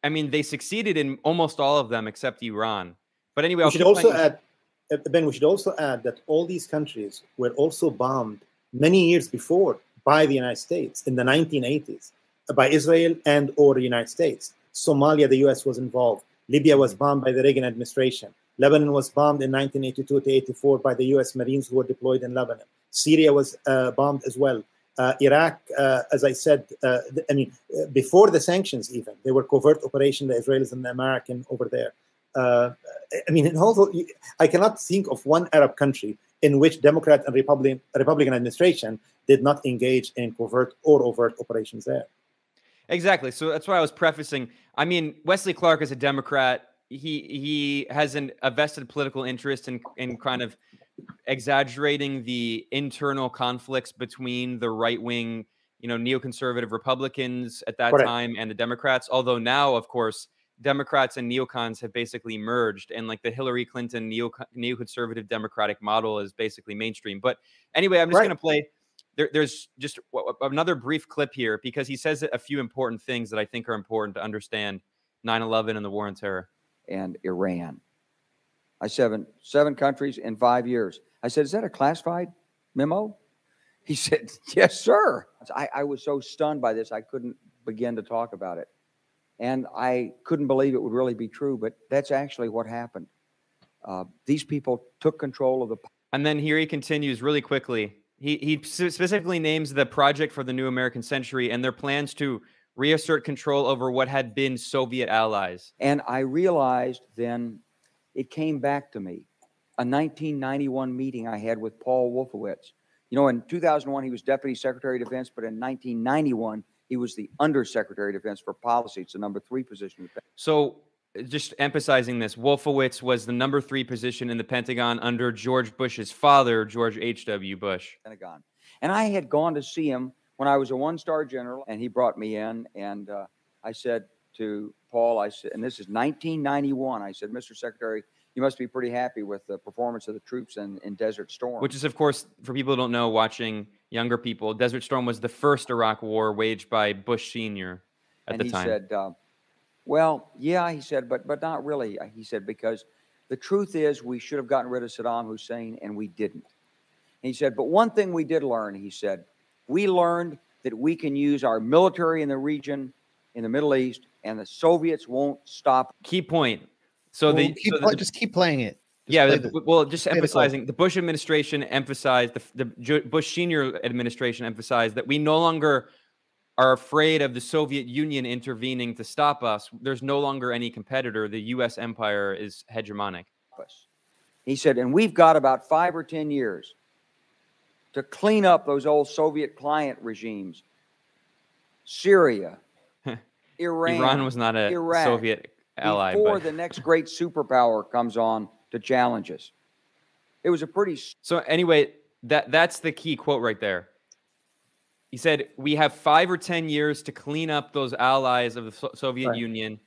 I mean, they succeeded in almost all of them except Iran. But anyway, we should also add, Ben, we should also add that all these countries were also bombed many years before by the United States in the 1980s, by Israel and or the United States. Somalia, the US was involved. Libya was bombed by the Reagan administration. Lebanon was bombed in 1982 to 84 by the US Marines who were deployed in Lebanon. Syria was bombed as well. Iraq, as I said, before the sanctions even, they were covert operation, the Israelis and the American over there. I cannot think of one Arab country in which Democrat and Republican administration did not engage in covert or overt operations there. Exactly. So that's why I was prefacing. I mean, Wesley Clark is a Democrat. He has a vested political interest in kind of exaggerating the internal conflicts between the right-wing, neoconservative Republicans at that Correct. time and the Democrats. Although now, of course, Democrats and neocons have basically merged, and like the Hillary Clinton neoconservative Democratic model is basically mainstream. But anyway, I'm just going to play. There's just another brief clip here because he says a few important things that I think are important to understand 9/11 and the war on terror. And Iran. I said 7 countries in 5 years. I said, is that a classified memo? He said, yes, sir. I was so stunned by this, I couldn't begin to talk about it. And I couldn't believe it would really be true, but that's actually what happened. These people took control of the... And then here he continues really quickly. He specifically names the Project for the New American Century and their plans to reassert control over what had been Soviet allies. And I realized then it came back to me. A 1991 meeting I had with Paul Wolfowitz. In 2001, he was Deputy Secretary of Defense, but in 1991, he was the Undersecretary of Defense for Policy. It's the number 3 position. So just emphasizing this, Wolfowitz was the number 3 position in the Pentagon under George Bush's father, George H.W. Bush. Pentagon. And I had gone to see him when I was a 1-star general, and he brought me in, and I said to Paul, I said, and this is 1991, I said, Mr. Secretary, you must be pretty happy with the performance of the troops in Desert Storm. Which is, of course, for people who don't know, watching younger people, Desert Storm was the first Iraq war waged by Bush Sr. at the time. And he said, well, yeah, he said, but not really. He said, because the truth is we should have gotten rid of Saddam Hussein, and we didn't. And he said, but one thing we did learn, he said, we learned that we can use our military in the region, in the Middle East, and the Soviets won't stop. Key point. So just keep playing it. Just emphasizing the Bush administration emphasized, the Bush Senior administration emphasized that we no longer are afraid of the Soviet Union intervening to stop us. There's no longer any competitor. The U.S. empire is hegemonic. He said, and we've got about 5 or 10 years to clean up those old Soviet client regimes. Syria, Iran was not a Iraq, Soviet ally. Before the next great superpower comes on to challenge us. It was a pretty... So anyway, that's the key quote right there. He said, we have 5 or 10 years to clean up those allies of the Soviet Union.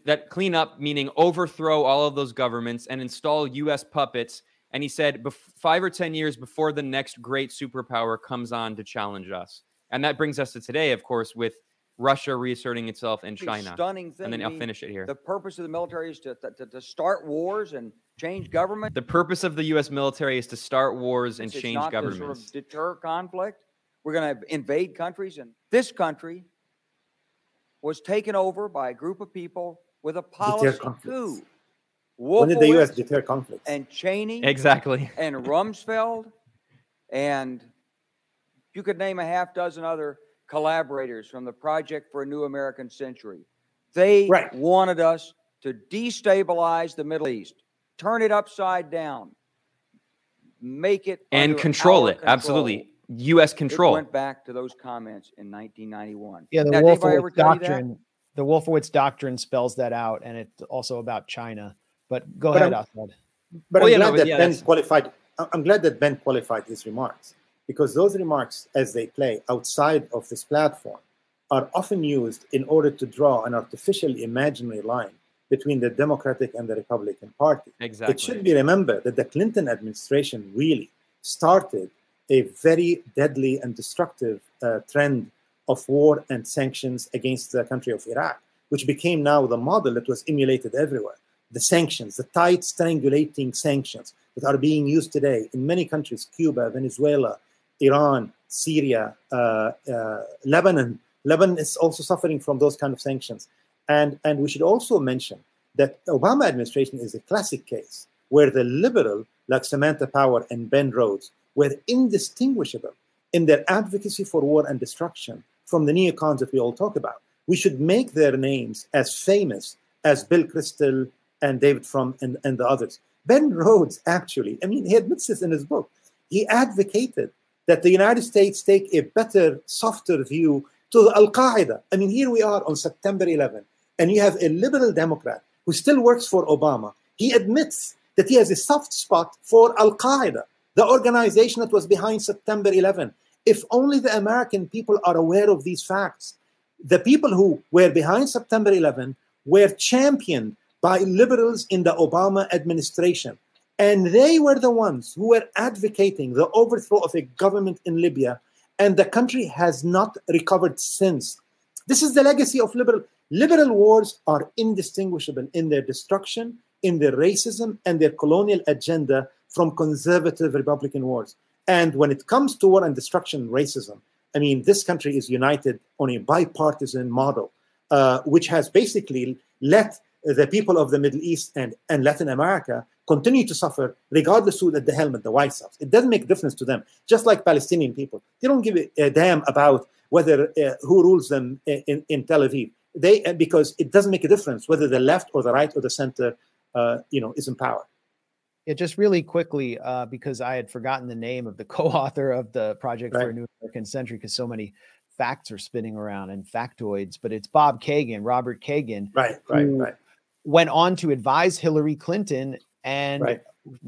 That clean up meaning overthrow all of those governments and install U.S. puppets. And he said, 5 or 10 years before the next great superpower comes on to challenge us. And that brings us to today, of course, with Russia reasserting itself in The China. stunning thing. And then I I'll mean, finish it here. The purpose of the military is to start wars and change government. The purpose of the U.S. military is to start wars and It's change not governments. to sort of deter conflict. We're going to invade countries, and this country was taken over by a group of people with a policy coup. When did the U.S. deter conflicts? And Cheney, exactly, and Rumsfeld, and you could name a half dozen other collaborators from the Project for a New American Century. They wanted us to destabilize the Middle East, turn it upside down, make it and control it. Absolutely, U.S. control. It went back to those comments in 1991. Yeah, the now, Wolfowitz doctrine. The Wolfowitz doctrine spells that out, and it's also about China. But go ahead, Assad. But I'm glad that Ben qualified. I'm glad that Ben qualified his remarks, because those remarks, as they play outside of this platform, are often used in order to draw an artificial imaginary line between the Democratic and the Republican Party. Exactly. It should be remembered that the Clinton administration really started a very deadly and destructive trend of war and sanctions against the country of Iraq, which became now the model that was emulated everywhere. The sanctions, the tight strangulating sanctions that are being used today in many countries, Cuba, Venezuela, Iran, Syria, Lebanon. Lebanon is also suffering from those kind of sanctions. And we should also mention that the Obama administration is a classic case where the liberal, like Samantha Power and Ben Rhodes, were indistinguishable in their advocacy for war and destruction from the neocons that we all talk about. We should make their names as famous as Bill Kristol and David Frum and the others. Ben Rhodes, actually, I mean, he admits this in his book. He advocated that the United States take a better, softer view to Al-Qaeda. I mean, here we are on September 11, and you have a liberal Democrat who still works for Obama. He admits that he has a soft spot for Al-Qaeda, the organization that was behind September 11. If only the American people are aware of these facts. The people who were behind September 11 were championed by liberals in the Obama administration. And they were the ones who were advocating the overthrow of a government in Libya, and the country has not recovered since. This is the legacy of liberal. Liberal wars are indistinguishable in their destruction, in their racism, and their colonial agenda from conservative Republican wars. And when it comes to war and destruction and racism, I mean, this country is united on a bipartisan model, which has basically let the people of the Middle East and Latin America continue to suffer, regardless who's at the helm at the White House. It doesn't make a difference to them. Just like Palestinian people, they don't give a damn about whether who rules them in Tel Aviv. Because it doesn't make a difference whether the left or the right or the center, is in power. Yeah, just really quickly, because I had forgotten the name of the co-author of the Project for a New American Century, because so many facts are spinning around and factoids, but it's Robert Kagan, right. Went on to advise Hillary Clinton and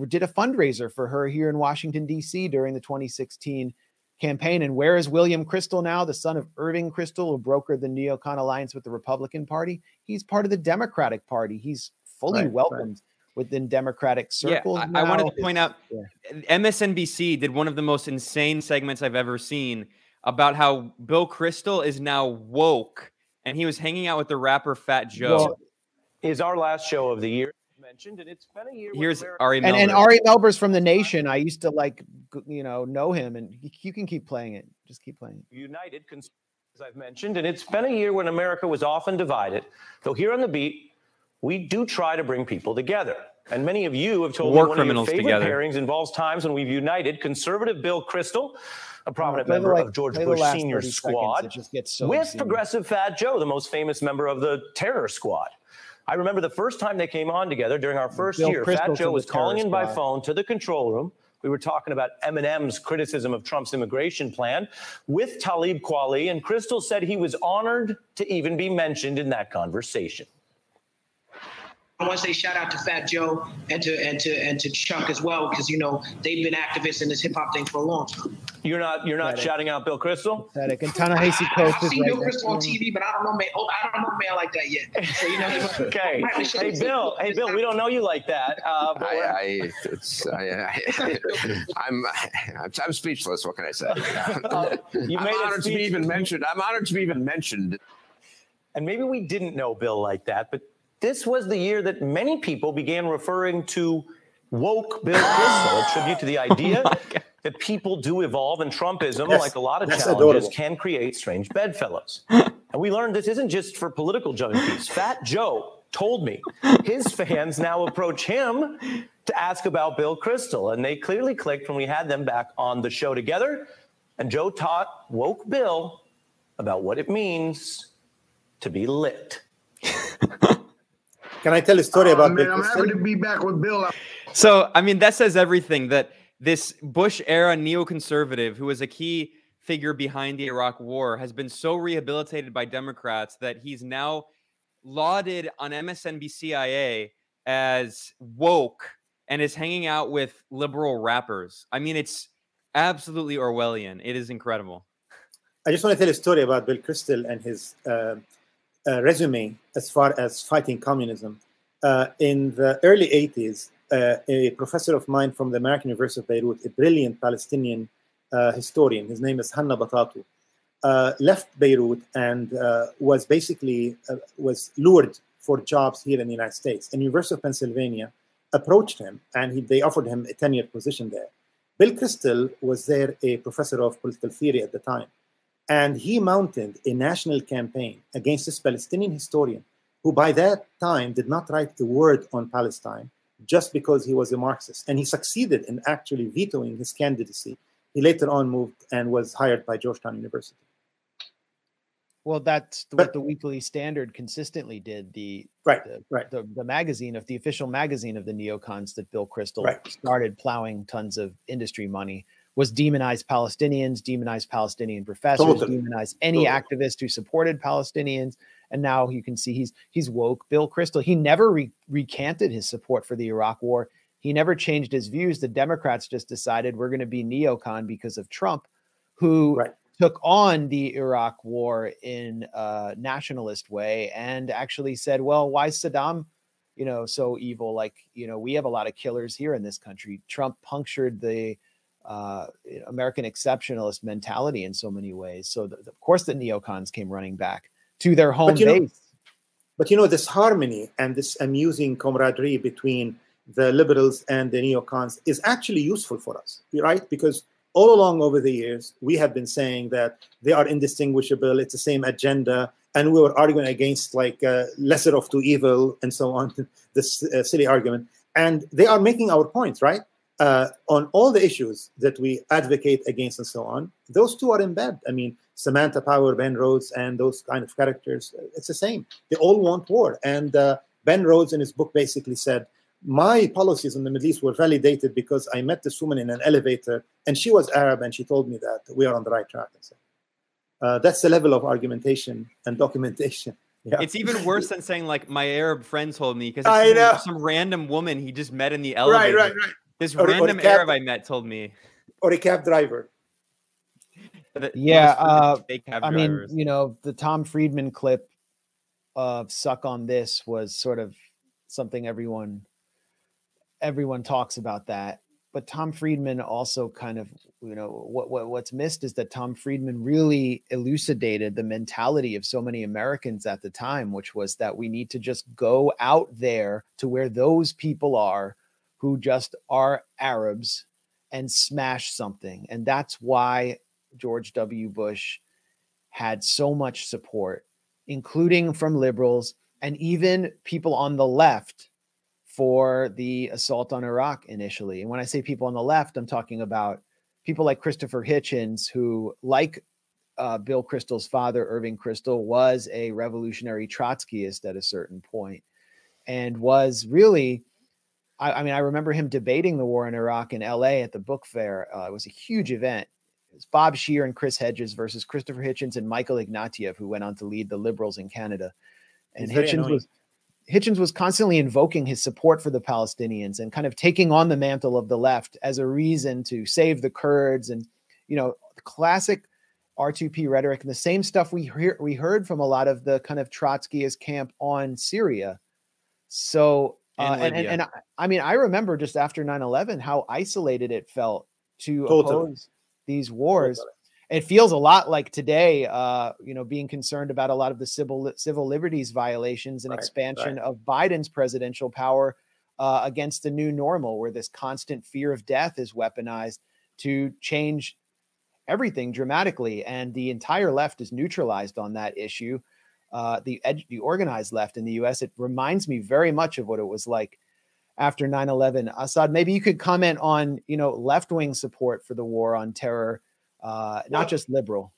did a fundraiser for her here in Washington, D.C. during the 2016 campaign. And where is William Kristol now, the son of Irving Kristol, who brokered the neocon alliance with the Republican Party? He's part of the Democratic Party. He's fully welcomed within Democratic circles. Yeah, I wanted to point out, MSNBC did one of the most insane segments I've ever seen about how Bill Kristol is now woke, and he was hanging out with the rapper Fat Joe. Well, is our last show of the year mentioned, and it's been a year. Here's Ari Melber. And Ari Melber's from The Nation. I used to know him, and you can keep playing it. Just keep playing it. United, as I've mentioned, and it's been a year when America was often divided. So here on The Beat, we do try to bring people together. And many of you have told me one of your favorite pairings involves times when we've united conservative Bill Kristol, a prominent member of George Bush Sr.'s squad, with progressive Fat Joe, the most famous member of the Terror Squad. I remember the first time they came on together during our first year, Fat Joe was calling in by phone to the control room. We were talking about Eminem's criticism of Trump's immigration plan with Talib Kweli, and Kristol said he was honored to even be mentioned in that conversation. I want to say shout out to Fat Joe and to Chuck as well, because they've been activists in this hip hop thing for a long time. You're not shouting out Bill Kristol? And Ta-Nehisi Coates I've seen Bill Kristol on TV, but I don't know a man like that yet. So, okay. Hey Bill, we don't know you like that. I'm speechless. What can I say? I'm honored to be even mentioned. And maybe we didn't know Bill like that, but this was the year that many people began referring to woke Bill Kristol, a tribute to the idea that people do evolve, and Trumpism, like a lot of challenges, adorable. Can create strange bedfellows. And we learned this isn't just for political junkies. Fat Joe told me his fans now approach him to ask about Bill Kristol, and they clearly clicked when we had them back on the show together. And Joe taught woke Bill about what it means to be lit. Can I tell a story about man, Bill I'm Kristol? happy to be back with Bill. So, I mean, that says everything, that this Bush-era neoconservative, who was a key figure behind the Iraq War, has been so rehabilitated by Democrats that he's now lauded on MSNBC as woke and is hanging out with liberal rappers. I mean, it's absolutely Orwellian. It is incredible. I just want to tell a story about Bill Kristol and his resume as far as fighting communism. In the early 80s, a professor of mine from the American University of Beirut, a brilliant Palestinian historian, his name is Hanna Batatu, left Beirut and was basically was lured for jobs here in the United States. And University of Pennsylvania approached him, and they offered him a tenured position there. Bill Kristol was there a professor of political theory at the time, and he mounted a national campaign against this Palestinian historian who by that time did not write a word on Palestine just because he was a Marxist. And he succeeded in actually vetoing his candidacy. He later on moved and was hired by Georgetown University. Well, that's what the Weekly Standard consistently did. The magazine of the official magazine of the neocons that Bill Kristol started plowing tons of industry money was demonize Palestinians, demonize Palestinian professors, demonize any activist who supported Palestinians. And now you can see he's woke. Bill Kristol, he never recanted his support for the Iraq War. He never changed his views. The Democrats just decided we're going to be neocon because of Trump, who took on the Iraq War in a nationalist way and actually said, well, why is Saddam, so evil? Like, we have a lot of killers here in this country. Trump punctured the American exceptionalist mentality in so many ways. So of course the neocons came running back to their home base. But this harmony and this amusing camaraderie between the liberals and the neocons is actually useful for us, right? Because all along over the years, we have been saying that they are indistinguishable. It's the same agenda. And we were arguing against lesser of two evil and so on, this silly argument. And they are making our points, right? On all the issues that we advocate against and so on, those two are in bed. I mean, Samantha Power, Ben Rhodes, and those kind of characters, it's the same. They all want war. And Ben Rhodes in his book basically said, my policies in the Middle East were validated because I met this woman in an elevator and she was Arab and she told me that we are on the right track. And so, that's the level of argumentation and documentation. Yeah. It's even worse than saying like my Arab friend told me, because it's some random woman he just met in the elevator. Right. This random Arab I met told me. Or a cab driver. Yeah, I mean, the Tom Friedman clip of "Suck on This" was sort of something everyone talks about that. But Tom Friedman also kind of, what's missed is that Tom Friedman really elucidated the mentality of so many Americans at the time, which was that we need to just go out there to where those people are who just are Arabs and smash something. And that's why George W. Bush had so much support, including from liberals and even people on the left for the assault on Iraq initially. And when I say people on the left, I'm talking about people like Christopher Hitchens, who, like Bill Kristol's father, Irving Kristol, was a revolutionary Trotskyist at a certain point and was really, I mean, I remember him debating the war in Iraq in LA at the book fair. It was a huge event. It was Bob Scheer and Chris Hedges versus Christopher Hitchens and Michael Ignatieff, who went on to lead the liberals in Canada. And Hitchens was constantly invoking his support for the Palestinians and kind of taking on the mantle of the left as a reason to save the Kurds and, the classic R2P rhetoric and the same stuff we heard from a lot of the kind of Trotskyist camp on Syria. So, and I mean, I remember just after 9/11 how isolated it felt to oppose these wars. it feels a lot like today, you know, being concerned about a lot of the civil liberties violations and expansion of Biden's presidential power against the new normal, where this constant fear of death is weaponized to change everything dramatically. And the entire left is neutralized on that issue. The organized left in the US, it reminds me very much of what it was like after 9/11. Assad, maybe you could comment on, you know, left-wing support for the war on terror, not just liberal.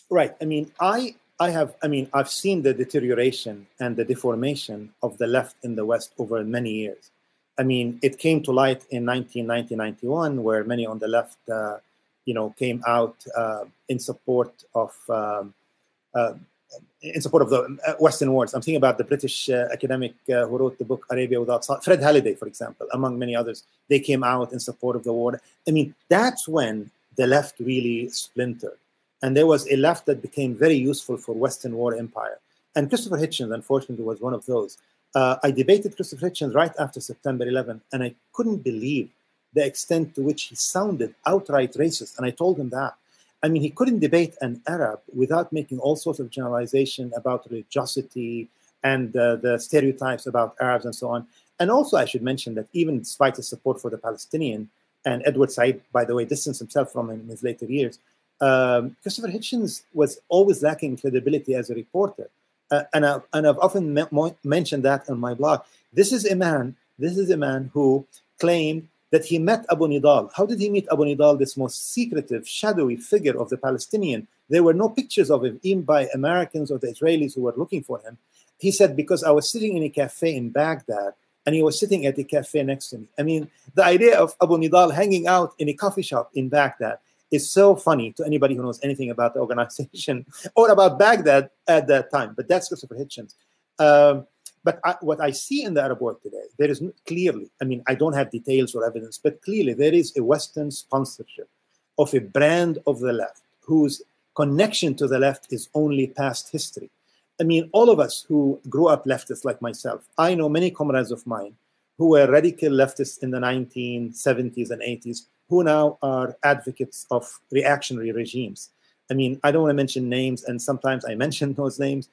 Right. I mean, I've seen the deterioration and the deformation of the left in the West over many years. I mean, it came to light in 1990-91, where many on the left, you know, came out in support of the Western wars. I'm thinking about the British academic who wrote the book Arabia Without Salt, Fred Halliday, for example, among many others. They came out in support of the war. I mean, that's when the left really splintered. And there was a left that became very useful for Western war empire. And Christopher Hitchens, unfortunately, was one of those. I debated Christopher Hitchens right after September 11, and I couldn't believe the extent to which he sounded outright racist. And I told him that. I mean, he couldn't debate an Arab without making all sorts of generalization about religiosity and the stereotypes about Arabs and so on. And also, I should mention that even despite his support for the Palestinian, and Edward Said, by the way, distanced himself from him in his later years, Christopher Hitchens was always lacking credibility as a reporter. And I've often mentioned that on my blog. This is a man who claimed that he met Abu Nidal. How did he meet Abu Nidal, this most secretive, shadowy figure of the Palestinian? There were no pictures of him, even by Americans or the Israelis who were looking for him. He said, because I was sitting in a cafe in Baghdad, and he was sitting at a cafe next to me. I mean, the idea of Abu Nidal hanging out in a coffee shop in Baghdad is so funny to anybody who knows anything about the organization or about Baghdad at that time. But that's Christopher Hitchens. But what I see in the Arab world today, there is clearly, I mean, I don't have details or evidence, but clearly there is a Western sponsorship of a brand of the left whose connection to the left is only past history. I mean, all of us who grew up leftists like myself, I know many comrades of mine who were radical leftists in the 1970s and 80s, who now are advocates of reactionary regimes. I mean, I don't want to mention names, and sometimes I mention those names.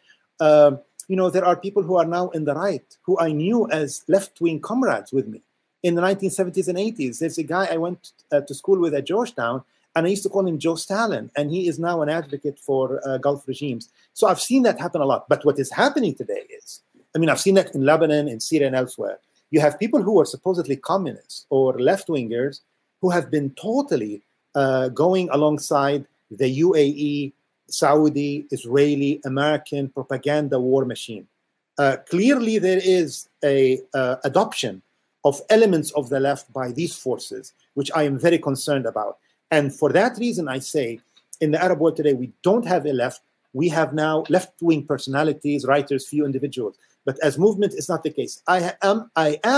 You know, there are people who are now in the right, who I knew as left-wing comrades with me in the 1970s and 80s. There's a guy I went to school with at Georgetown, and I used to call him Joe Stalin, and he is now an advocate for Gulf regimes. So I've seen that happen a lot. But what is happening today is, I mean, I've seen that in Lebanon, in Syria, and elsewhere. You have people who are supposedly communists or left-wingers who have been totally going alongside the UAE, Saudi, Israeli, American propaganda war machine. Clearly, there is a adoption of elements of the left by these forces, which I am very concerned about. And for that reason, I say, in the Arab world today, we don't have a left. We have now left-wing personalities, writers, few individuals. But as movement, it's not the case. I am,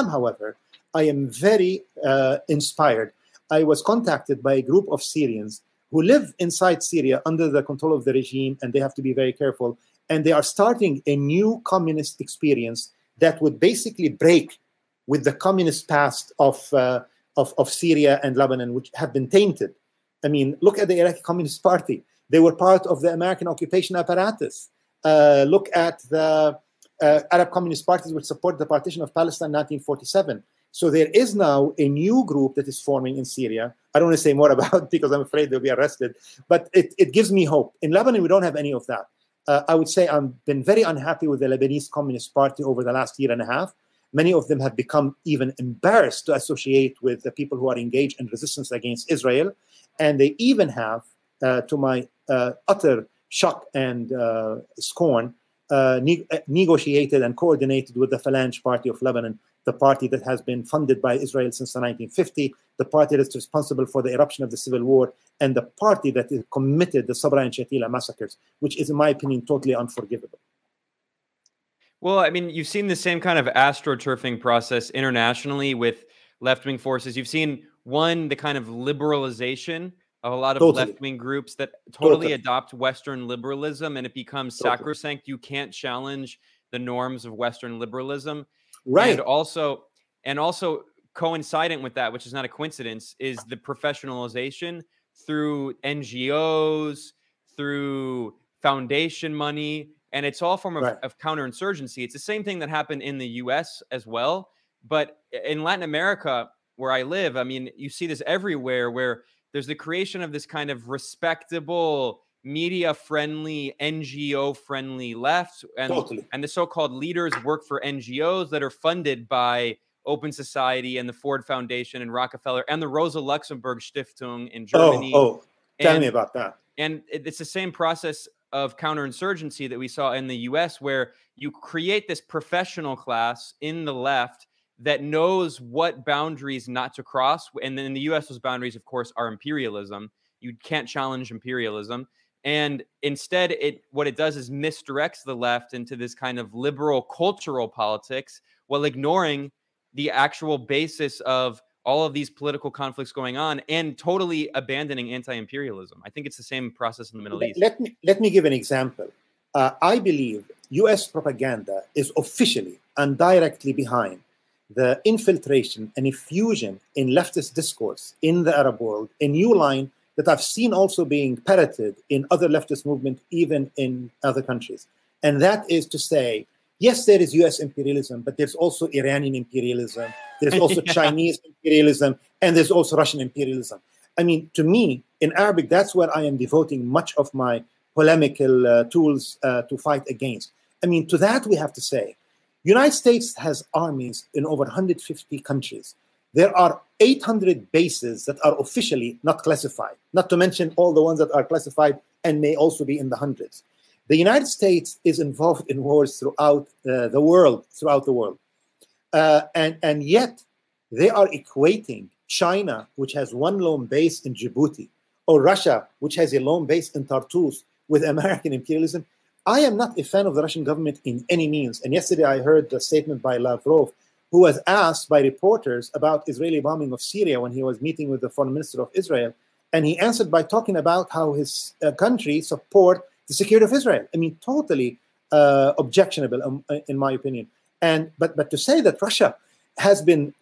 however, I am very inspired. I was contacted by a group of Syrians who live inside Syria under the control of the regime, and they have to be very careful. And they are starting a new communist experience that would basically break with the communist past of Syria and Lebanon, which have been tainted. I mean, look at the Iraqi Communist Party. They were part of the American occupation apparatus. Look at the Arab Communist parties which support the partition of Palestine in 1947. So there is now a new group that is forming in Syria. I don't want to say more about it because I'm afraid they'll be arrested, but it gives me hope. In Lebanon, we don't have any of that. I would say I've been very unhappy with the Lebanese Communist Party over the last year and a half. Many of them have become even embarrassed to associate with the people who are engaged in resistance against Israel. And they even have, to my utter shock and scorn, negotiated and coordinated with the Phalange Party of Lebanon, the party that has been funded by Israel since the 1950, the party that's responsible for the eruption of the civil war, and the party that committed the Sabra and Shatila massacres, which is, in my opinion, totally unforgivable. Well, I mean, you've seen the same kind of astroturfing process internationally with left-wing forces. You've seen, one, the kind of liberalization of a lot of left-wing groups that totally adopt Western liberalism, and it becomes sacrosanct. You can't challenge the norms of Western liberalism. Right. And also coincident with that, which is not a coincidence, is the professionalization through NGOs, through foundation money, and it's all form of counterinsurgency. It's the same thing that happened in the US as well. But in Latin America, where I live, I mean, you see this everywhere, where there's the creation of this kind of respectable, media-friendly, NGO-friendly left, and the so-called leaders work for NGOs that are funded by Open Society and the Ford Foundation and Rockefeller and the Rosa Luxemburg Stiftung in Germany. Tell me about that. And it's the same process of counterinsurgency that we saw in the US, where you create this professional class in the left that knows what boundaries not to cross. And then in the US, those boundaries, of course, are imperialism. You can't challenge imperialism. And instead, what it does is misdirects the left into this kind of liberal cultural politics while ignoring the actual basis of all of these political conflicts going on and totally abandoning anti-imperialism. I think it's the same process in the Middle East. Let me give an example. I believe US propaganda is officially and directly behind the infiltration and infusion in leftist discourse in the Arab world, a new line that I've seen also being parroted in other leftist movements, even in other countries. And that is to say, yes, there is US imperialism, but there's also Iranian imperialism, there's also Chinese imperialism, and there's also Russian imperialism. I mean, to me, in Arabic, that's where I am devoting much of my polemical tools to fight against. I mean, to that we have to say, United States has armies in over 150 countries. There are 800 bases that are officially not classified, not to mention all the ones that are classified and may also be in the hundreds. The United States is involved in wars throughout the world, and yet they are equating China, which has one lone base in Djibouti, or Russia, which has a lone base in Tartus, with American imperialism. I am not a fan of the Russian government in any means. And yesterday I heard the statement by Lavrov, who was asked by reporters about Israeli bombing of Syria when he was meeting with the foreign minister of Israel. And he answered by talking about how his country support the security of Israel. I mean, totally objectionable, in my opinion. But to say that Russia has been,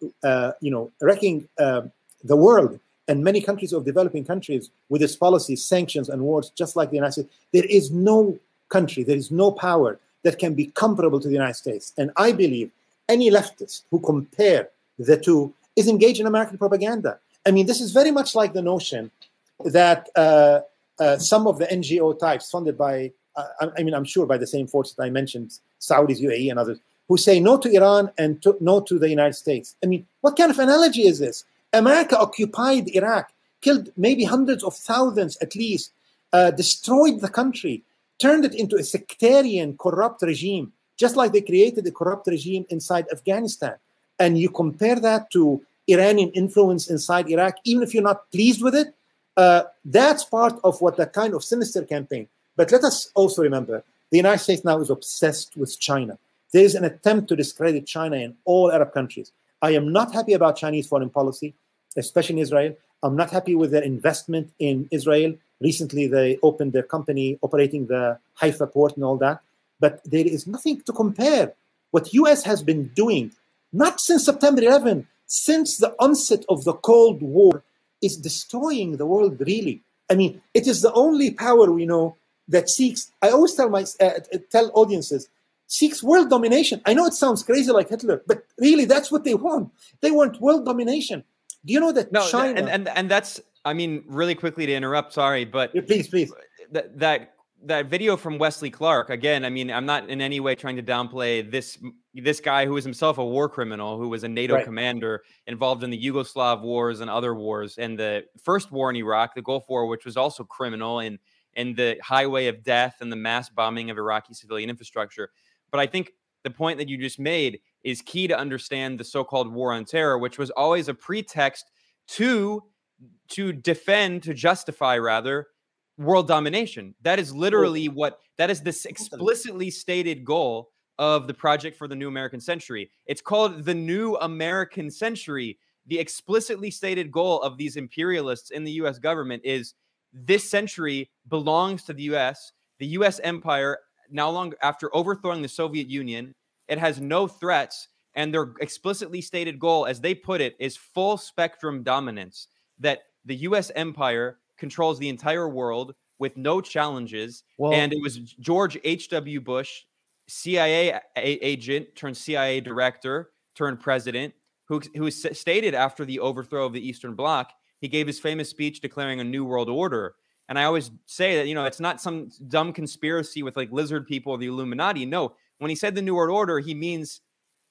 wrecking the world and many countries of developing countries with its policies, sanctions, and wars, just like the United States, there is no country, there is no power that can be comparable to the United States. And I believe any leftist who compare the two is engaged in American propaganda. I mean, this is very much like the notion that some of the NGO types funded by, I'm sure by the same forces that I mentioned, Saudis, UAE, and others, who say no to Iran and no to the United States. I mean, what kind of analogy is this? America occupied Iraq, killed maybe hundreds of thousands at least, destroyed the country, turned it into a sectarian, corrupt regime, just like they created a corrupt regime inside Afghanistan. And you compare that to Iranian influence inside Iraq, even if you're not pleased with it, that's part of what the kind of sinister campaign. But let us also remember, the United States now is obsessed with China. There is an attempt to discredit China in all Arab countries. I am not happy about Chinese foreign policy, especially in Israel. I'm not happy with their investment in Israel. Recently, they opened their company operating the Haifa port and all that. But there is nothing to compare. What US has been doing, not since September 11, since the onset of the Cold War, is destroying the world, really. I mean, it is the only power we know that seeks, I always tell audiences, seeks world domination. I know it sounds crazy like Hitler, but really that's what they want. They want world domination. Do you know that China... And that's, I mean, really quickly to interrupt, sorry, but... Yeah, please. That video from Wesley Clark, again, I mean, I'm not in any way trying to downplay this guy who is himself a war criminal, who was a NATO commander involved in the Yugoslav wars and other wars, and the first war in Iraq, the Gulf War, which was also criminal, and the highway of death and the mass bombing of Iraqi civilian infrastructure. But I think the point that you just made is key to understand the so-called war on terror, which was always a pretext to defend, to justify rather, world domination. That is literally that is this explicitly stated goal of the Project for the New American Century. It's called the New American Century. The explicitly stated goal of these imperialists in the US government is this century belongs to the US. The US empire, now long after overthrowing the Soviet Union, it has no threats, and their explicitly stated goal, as they put it, is full spectrum dominance, that the US empire controls the entire world with no challenges. And it was George H.W. Bush, CIA agent turned CIA director turned president, who stated after the overthrow of the Eastern Bloc, he gave his famous speech declaring a new world order. And I always say that, you know, it's not some dumb conspiracy with like lizard people or the Illuminati. No, when he said the new world order, he means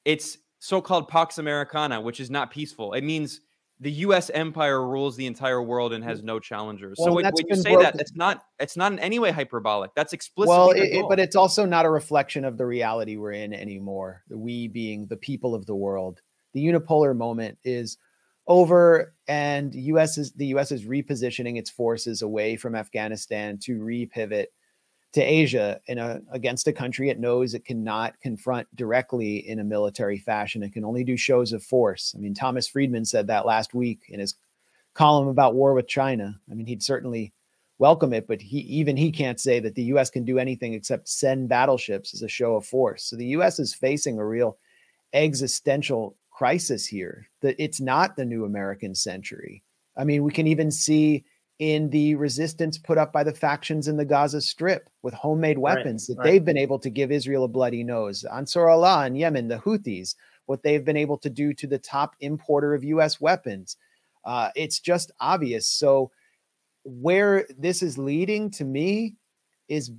it's so-called Pax Americana, which is not peaceful. It means the U.S. empire rules the entire world and has no challengers. Well, so when you say that, it's not in any way hyperbolic. That's explicitly but it's also not a reflection of the reality we're in anymore. We being the people of the world. The unipolar moment is over, and the U.S. is repositioning its forces away from Afghanistan to repivot to Asia against a country it knows it cannot confront directly in a military fashion. It can only do shows of force. I mean, Thomas Friedman said that last week in his column about war with China. I mean, he'd certainly welcome it, but he can't say that the U.S. can do anything except send battleships as a show of force. So the U.S. is facing a real existential crisis here, that it's not the new American century. I mean, we can even see in the resistance put up by the factions in the Gaza Strip with homemade weapons they've been able to give Israel a bloody nose. Ansar Allah in Yemen, the Houthis, what they've been able to do to the top importer of U.S. weapons. It's just obvious. So where this is leading to me is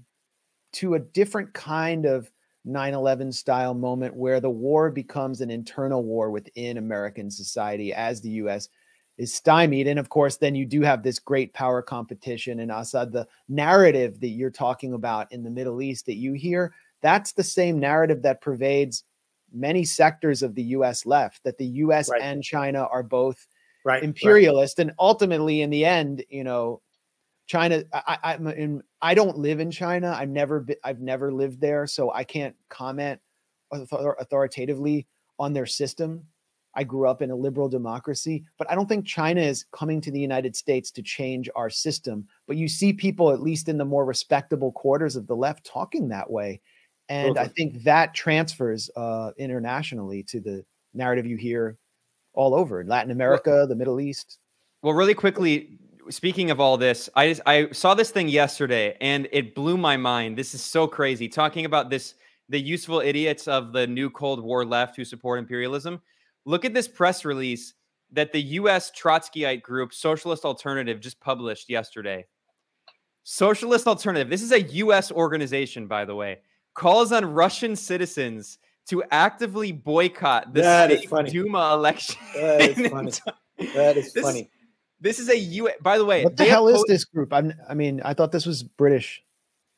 to a different kind of 9/11 style moment where the war becomes an internal war within American society as the U.S. is stymied. And of course, then you do have this great power competition. And Assad, the narrative that you're talking about in the Middle East that you hear, that's the same narrative that pervades many sectors of the U.S. left, that the U.S. and China are both imperialist. And ultimately, in the end, you know, China, I don't live in China. I've never lived there, so I can't comment authoritatively on their system. I grew up in a liberal democracy, but I don't think China is coming to the United States to change our system. But you see people, at least in the more respectable quarters of the left, talking that way. And I think that transfers internationally to the narrative you hear all over in Latin America, the Middle East. Well, really quickly, speaking of all this, I saw this thing yesterday and it blew my mind. This is so crazy. Talking about this, the useful idiots of the new Cold War left who support imperialism. Look at this press release that the U.S. Trotskyite group Socialist Alternative just published yesterday. Socialist Alternative, this is a U.S. organization, by the way, calls on Russian citizens to actively boycott the state Duma election. That is funny. That is funny. This is a U.S. By the way, what the hell is this group? I mean, I thought this was British.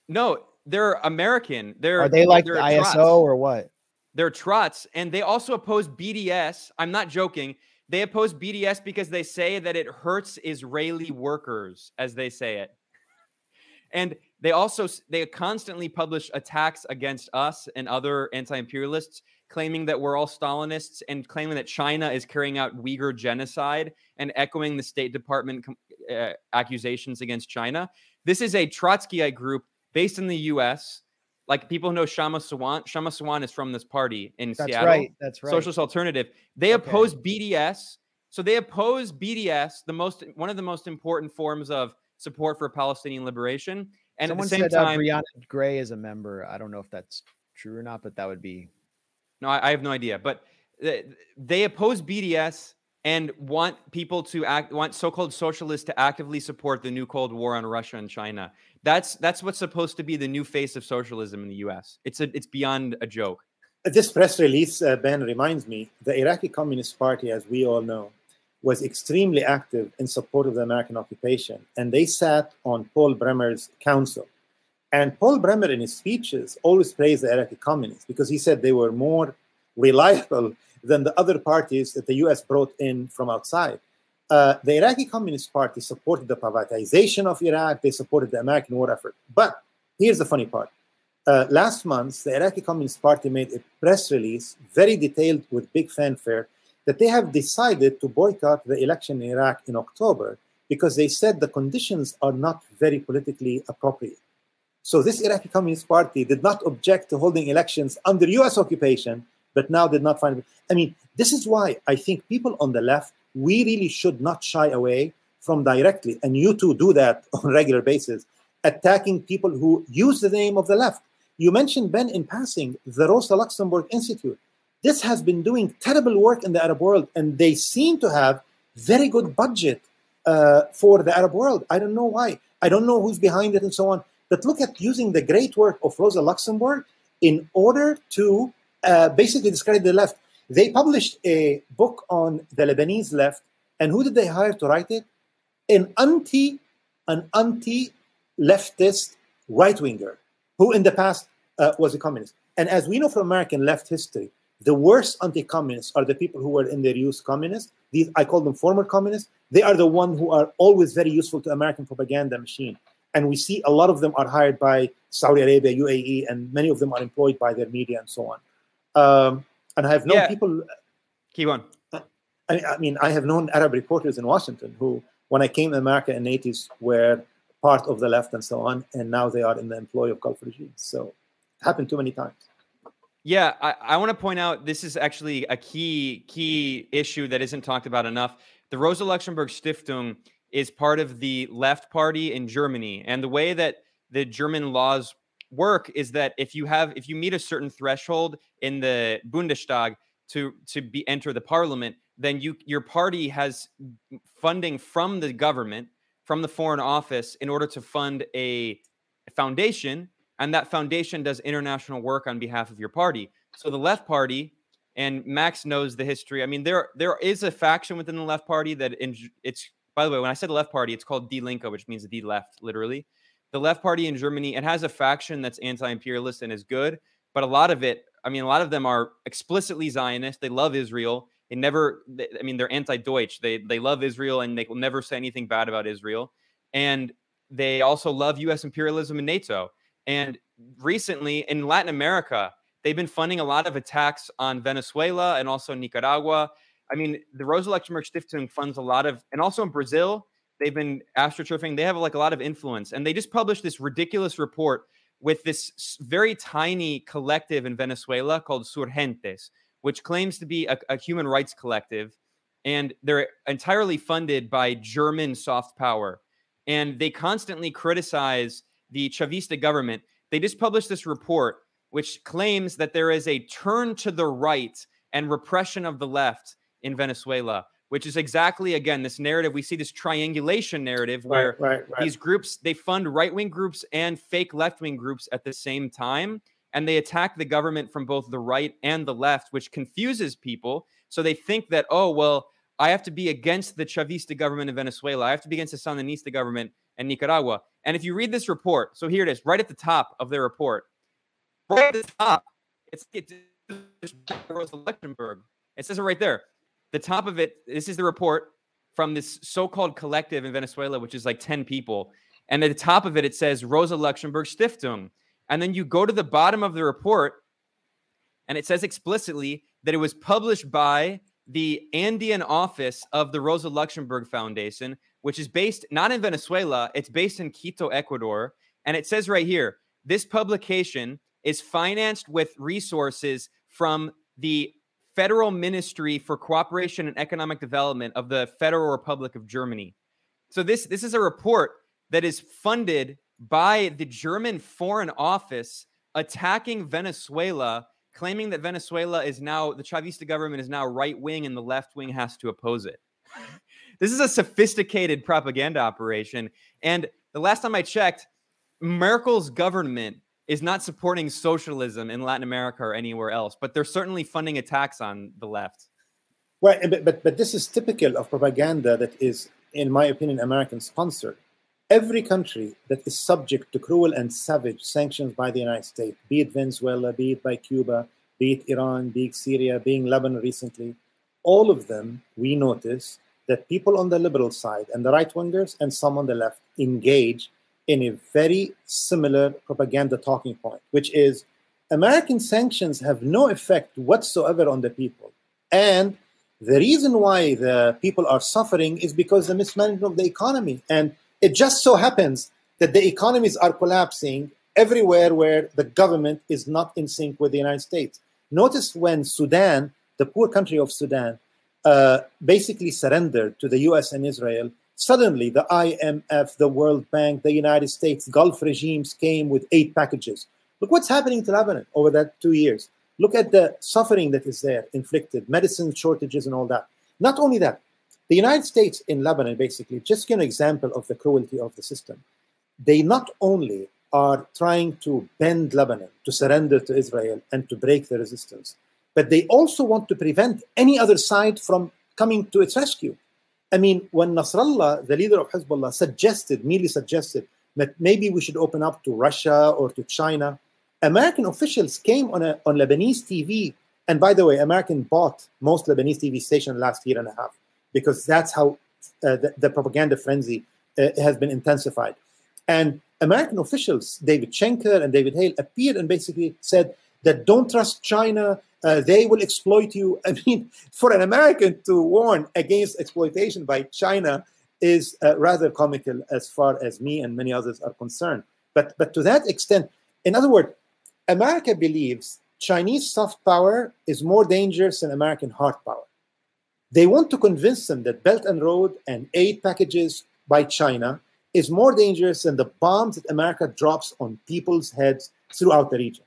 No, they're American. Are they like the ISO or what? They're Trots, and they also oppose BDS. I'm not joking. They oppose BDS because they say that it hurts Israeli workers, as they say it. And they constantly publish attacks against us and other anti-imperialists, claiming that we're all Stalinists and claiming that China is carrying out Uyghur genocide and echoing the State Department accusations against China. This is a Trotskyite group based in the U.S., like people who know Shama Sawant. Shama Sawant is from this party in Seattle. That's right. Socialist Alternative. They oppose BDS. So they oppose BDS, one of the most important forms of support for Palestinian liberation. And someone at the same time, Brianna Gray is a member. I don't know if that's true or not, but that would be. No, I have no idea. But they oppose BDS and want so-called socialists to actively support the new Cold War on Russia and China. That's what's supposed to be the new face of socialism in the U.S. It's beyond a joke. This press release, Ben, reminds me the Iraqi Communist Party, as we all know, was extremely active in support of the American occupation, and they sat on Paul Bremer's council. And Paul Bremer, in his speeches, always praised the Iraqi communists because he said they were more reliable than the other parties that the U.S. brought in from outside. The Iraqi Communist Party supported the privatization of Iraq. They supported the American war effort. But here's the funny part. Last month, the Iraqi Communist Party made a press release, very detailed with big fanfare, that they have decided to boycott the election in Iraq in October because they said the conditions are not very politically appropriate. So this Iraqi Communist Party did not object to holding elections under U.S. occupation, but now did not find it. I mean, this is why I think people on the left, we really should not shy away from directly, and you two do that on a regular basis, attacking people who use the name of the left. You mentioned, Ben, in passing, the Rosa Luxemburg Institute. This has been doing terrible work in the Arab world, and they seem to have very good budget for the Arab world. I don't know why. I don't know who's behind it and so on. But look at using the great work of Rosa Luxemburg in order to basically discredit the left. They published a book on the Lebanese left, and who did they hire to write it? An anti-leftist right-winger who in the past was a communist. And as we know from American left history, the worst anti-communists are the people who were in their youth communists. These, I call them former communists. They are the ones who are always very useful to American propaganda machine. And we see a lot of them are hired by Saudi Arabia, UAE, and many of them are employed by their media and so on. And I have known people. Keep on. I mean, I have known Arab reporters in Washington who, when I came to America in the 80s, were part of the left and so on, and now they are in the employ of Gulf regimes. So it happened too many times. Yeah, I want to point out this is actually a key issue that isn't talked about enough. The Rosa Luxemburg Stiftung is part of the left party in Germany, and the way that the German laws work is that if you meet a certain threshold in the Bundestag to enter the parliament, then your party has funding from the government, from the Foreign Office, in order to fund a foundation. And that foundation does international work on behalf of your party. So the left party, and Max knows the history. I mean, there is a faction within the left party that it's, by the way, when I said the left party, it's called Die Linke, which means the left, literally. The left party in Germany, it has a faction that's anti-imperialist and is good, but a lot of them are explicitly Zionist. They love Israel. They're anti-Deutsch. They love Israel, and they will never say anything bad about Israel. And they also love U.S. imperialism and NATO. And recently in Latin America, they've been funding a lot of attacks on Venezuela and also Nicaragua. I mean, the Rosa Luxemburg Stiftung funds a lot of, and also in Brazil, they've been astroturfing. They have like a lot of influence. And they just published this ridiculous report with this very tiny collective in Venezuela called Surgentes, which claims to be a human rights collective. And they're entirely funded by German soft power. And they constantly criticize the Chavista government. They just published this report which claims that there is a turn to the right and repression of the left in Venezuela, which is exactly, again, this narrative. We see this triangulation narrative where these groups, they fund right-wing groups and fake left-wing groups at the same time, and they attack the government from both the right and the left, which confuses people. So they think that, oh, well, I have to be against the Chavista government in Venezuela. I have to be against the Sandinista government in Nicaragua. And if you read this report, so here it is, right at the top of their report, right at the top, it's Rosa Luxemburg. It says it right there. The top of it, this is the report from this so-called collective in Venezuela, which is like 10 people. And at the top of it, it says Rosa Luxemburg Stiftung. And then you go to the bottom of the report, and it says explicitly that it was published by the Andean office of the Rosa Luxemburg Foundation, which is based not in Venezuela, it's based in Quito, Ecuador. And it says right here, this publication is financed with resources from the Federal Ministry for Cooperation and Economic Development of the Federal Republic of Germany. So this is a report that is funded by the German Foreign Office attacking Venezuela, claiming that Venezuela is now, the Chavista government is now right-wing and the left wing has to oppose it. This is a sophisticated propaganda operation. And the last time I checked, Merkel's government is not supporting socialism in Latin America or anywhere else, but they're certainly funding attacks on the left. Well, but this is typical of propaganda that is, in my opinion, American sponsored. Every country that is subject to cruel and savage sanctions by the United States, be it Venezuela, be it by Cuba, be it Iran, be it Syria, being Lebanon recently, all of them, we notice that people on the liberal side and the right-wingers and some on the left engage in a very similar propaganda talking point, which is American sanctions have no effect whatsoever on the people. And the reason why the people are suffering is because the mismanagement of the economy. And it just so happens that the economies are collapsing everywhere where the government is not in sync with the United States. Notice when Sudan, the poor country of Sudan, basically surrendered to the US and Israel, Suddenly, the IMF, the World Bank, the United States, Gulf regimes came with 8 packages. Look what's happening to Lebanon over that 2 years. Look at the suffering that is there, inflicted, medicine shortages and all that. Not only that, the United States in Lebanon, basically, just an example of the cruelty of the system. They not only are trying to bend Lebanon to surrender to Israel and to break the resistance, but they also want to prevent any other side from coming to its rescue. I mean, when Nasrallah, the leader of Hezbollah, merely suggested that maybe we should open up to Russia or to China, American officials came on Lebanese TV. And by the way, American bought most Lebanese TV stations last year and a half, because that's how the propaganda frenzy has been intensified. And American officials, David Schenker and David Hale, appeared and basically said that don't trust China, they will exploit you. I mean, for an American to warn against exploitation by China is rather comical as far as me and many others are concerned. But to that extent, in other words, America believes Chinese soft power is more dangerous than American hard power. They want to convince them that Belt and Road and aid packages by China is more dangerous than the bombs that America drops on people's heads throughout the region.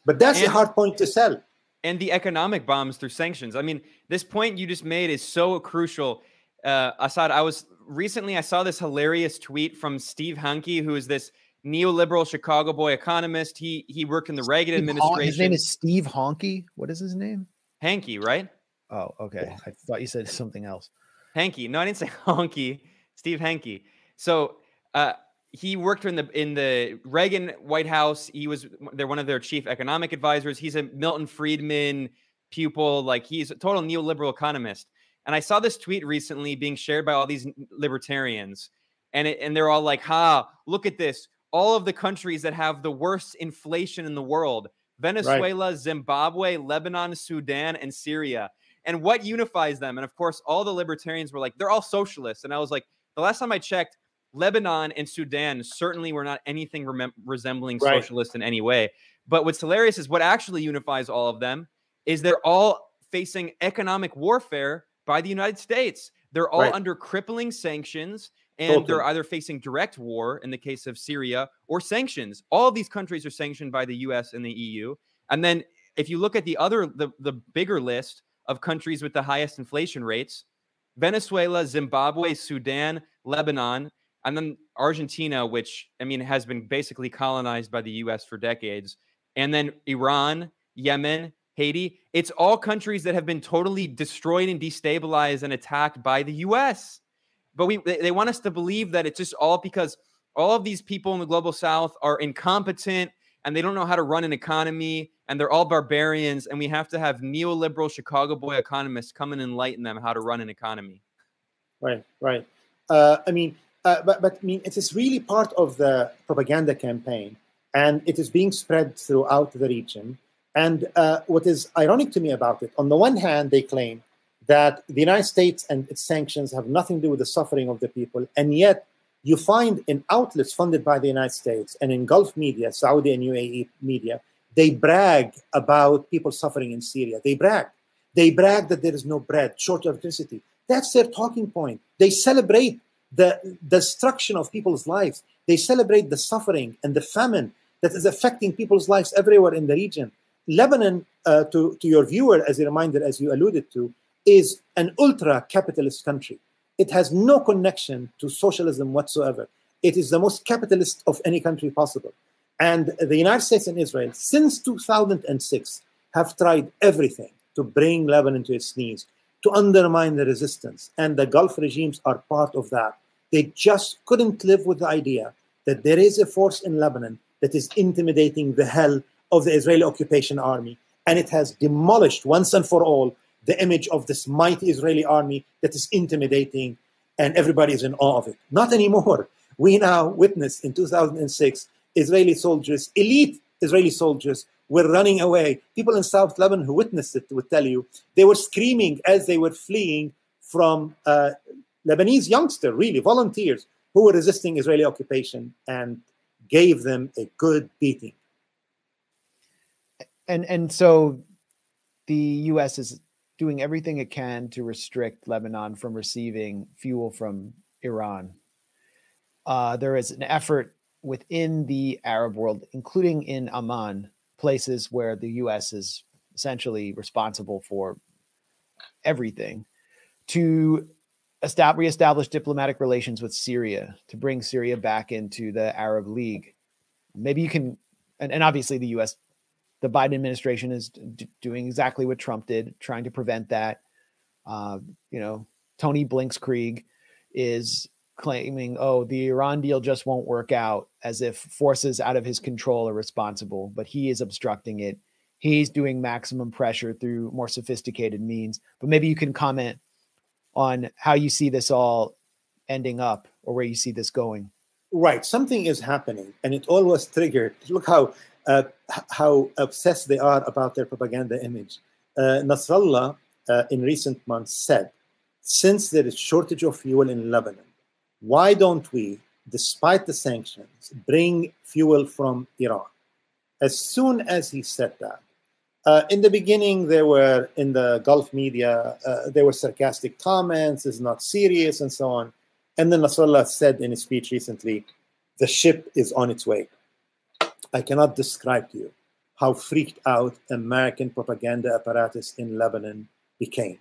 But that's a hard point to sell. And the economic bombs through sanctions. I mean, this point you just made is so crucial. Assad, I saw this hilarious tweet from Steve Hanke, who is this neoliberal Chicago boy economist. He worked in the Reagan administration. His name is Steve Hanke. What is his name? Hanke, right? Oh, okay. I thought you said something else. Hanke. No, I didn't say Honky. Steve Hanke. So he worked in the Reagan White House. They're one of their chief economic advisors. He's a Milton Friedman pupil. Like, he's a total neoliberal economist. And I saw this tweet recently being shared by all these libertarians, and they're all like, look at this. All of the countries that have the worst inflation in the world: Venezuela, right, Zimbabwe, Lebanon, Sudan, and Syria. And what unifies them? And of course, all the libertarians were like, they're all socialists. And I was like, the last time I checked, Lebanon and Sudan certainly were not anything resembling socialist in any way. But what's hilarious is what actually unifies all of them is they're all facing economic warfare by the United States. They're all under crippling sanctions, and they're either facing direct war in the case of Syria or sanctions. All of these countries are sanctioned by the US and the EU. And then if you look at the bigger list of countries with the highest inflation rates: Venezuela, Zimbabwe, Sudan, Lebanon, and then Argentina, which, I mean, has been basically colonized by the US for decades. And then Iran, Yemen, Haiti. It's all countries that have been totally destroyed and destabilized and attacked by the US. But they want us to believe that it's just all because all of these people in the global South are incompetent and they don't know how to run an economy, and they're all barbarians, and we have to have neoliberal Chicago boy economists come and enlighten them how to run an economy. Right. But I mean, it is really part of the propaganda campaign, and it is being spread throughout the region. And what is ironic to me about it, on the one hand, they claim that the United States and its sanctions have nothing to do with the suffering of the people, and yet you find in outlets funded by the United States and in Gulf media, Saudi and UAE media, they brag about people suffering in Syria. They brag that there is no bread, short of electricity. That's their talking point. They celebrate the destruction of people's lives. They celebrate the suffering and the famine that is affecting people's lives everywhere in the region. Lebanon, to your viewer, as a reminder, as you alluded to, is an ultra-capitalist country. It has no connection to socialism whatsoever. It is the most capitalist of any country possible. And the United States and Israel, since 2006, have tried everything to bring Lebanon to its knees, to undermine the resistance. And the Gulf regimes are part of that. They just couldn't live with the idea that there is a force in Lebanon that is intimidating the hell of the Israeli occupation army. And it has demolished once and for all the image of this mighty Israeli army that is intimidating, and everybody is in awe of it. Not anymore. We now witness in 2006, Israeli soldiers, elite Israeli soldiers, were running away. People in South Lebanon who witnessed it would tell you they were screaming as they were fleeing from Lebanese youngsters, really volunteers, who were resisting Israeli occupation, and gave them a good beating. And so the U.S. is doing everything it can to restrict Lebanon from receiving fuel from Iran. There is an effort within the Arab world, including in Amman, places where the U.S. is essentially responsible for everything, to reestablish diplomatic relations with Syria, to bring Syria back into the Arab League. Maybe you can, and obviously the U.S., the Biden administration is doing exactly what Trump did, trying to prevent that. Tony Blitzkrieg is claiming, oh, the Iran deal just won't work out, as if forces out of his control are responsible, but he is obstructing it. He's doing maximum pressure through more sophisticated means. But maybe you can comment on how you see this all ending up, or where you see this going. Right. Something is happening, and it all was triggered. Look how obsessed they are about their propaganda image. Nasrallah, in recent months, said, since there is shortage of fuel in Lebanon, why don't we, despite the sanctions, bring fuel from Iran? As soon as he said that, in the beginning, there were, in the Gulf media, there were sarcastic comments, it's not serious, and so on. And then Nasrallah said in a speech recently, the ship is on its way. I cannot describe to you how freaked out American propaganda apparatus in Lebanon became.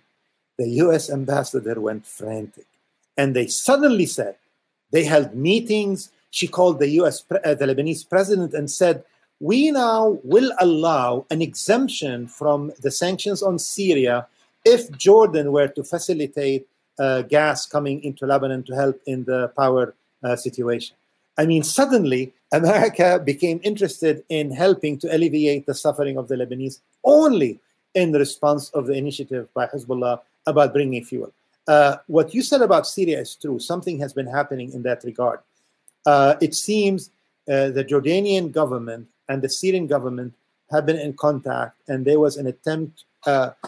The US ambassador went frantic, and they suddenly said, they held meetings. She called the Lebanese president and said, we now will allow an exemption from the sanctions on Syria if Jordan were to facilitate gas coming into Lebanon to help in the power situation. I mean, suddenly, America became interested in helping to alleviate the suffering of the Lebanese only in the response of the initiative by Hezbollah about bringing fuel. What you said about Syria is true. Something has been happening in that regard. It seems the Jordanian government and the Syrian government have been in contact, and there was an attempt,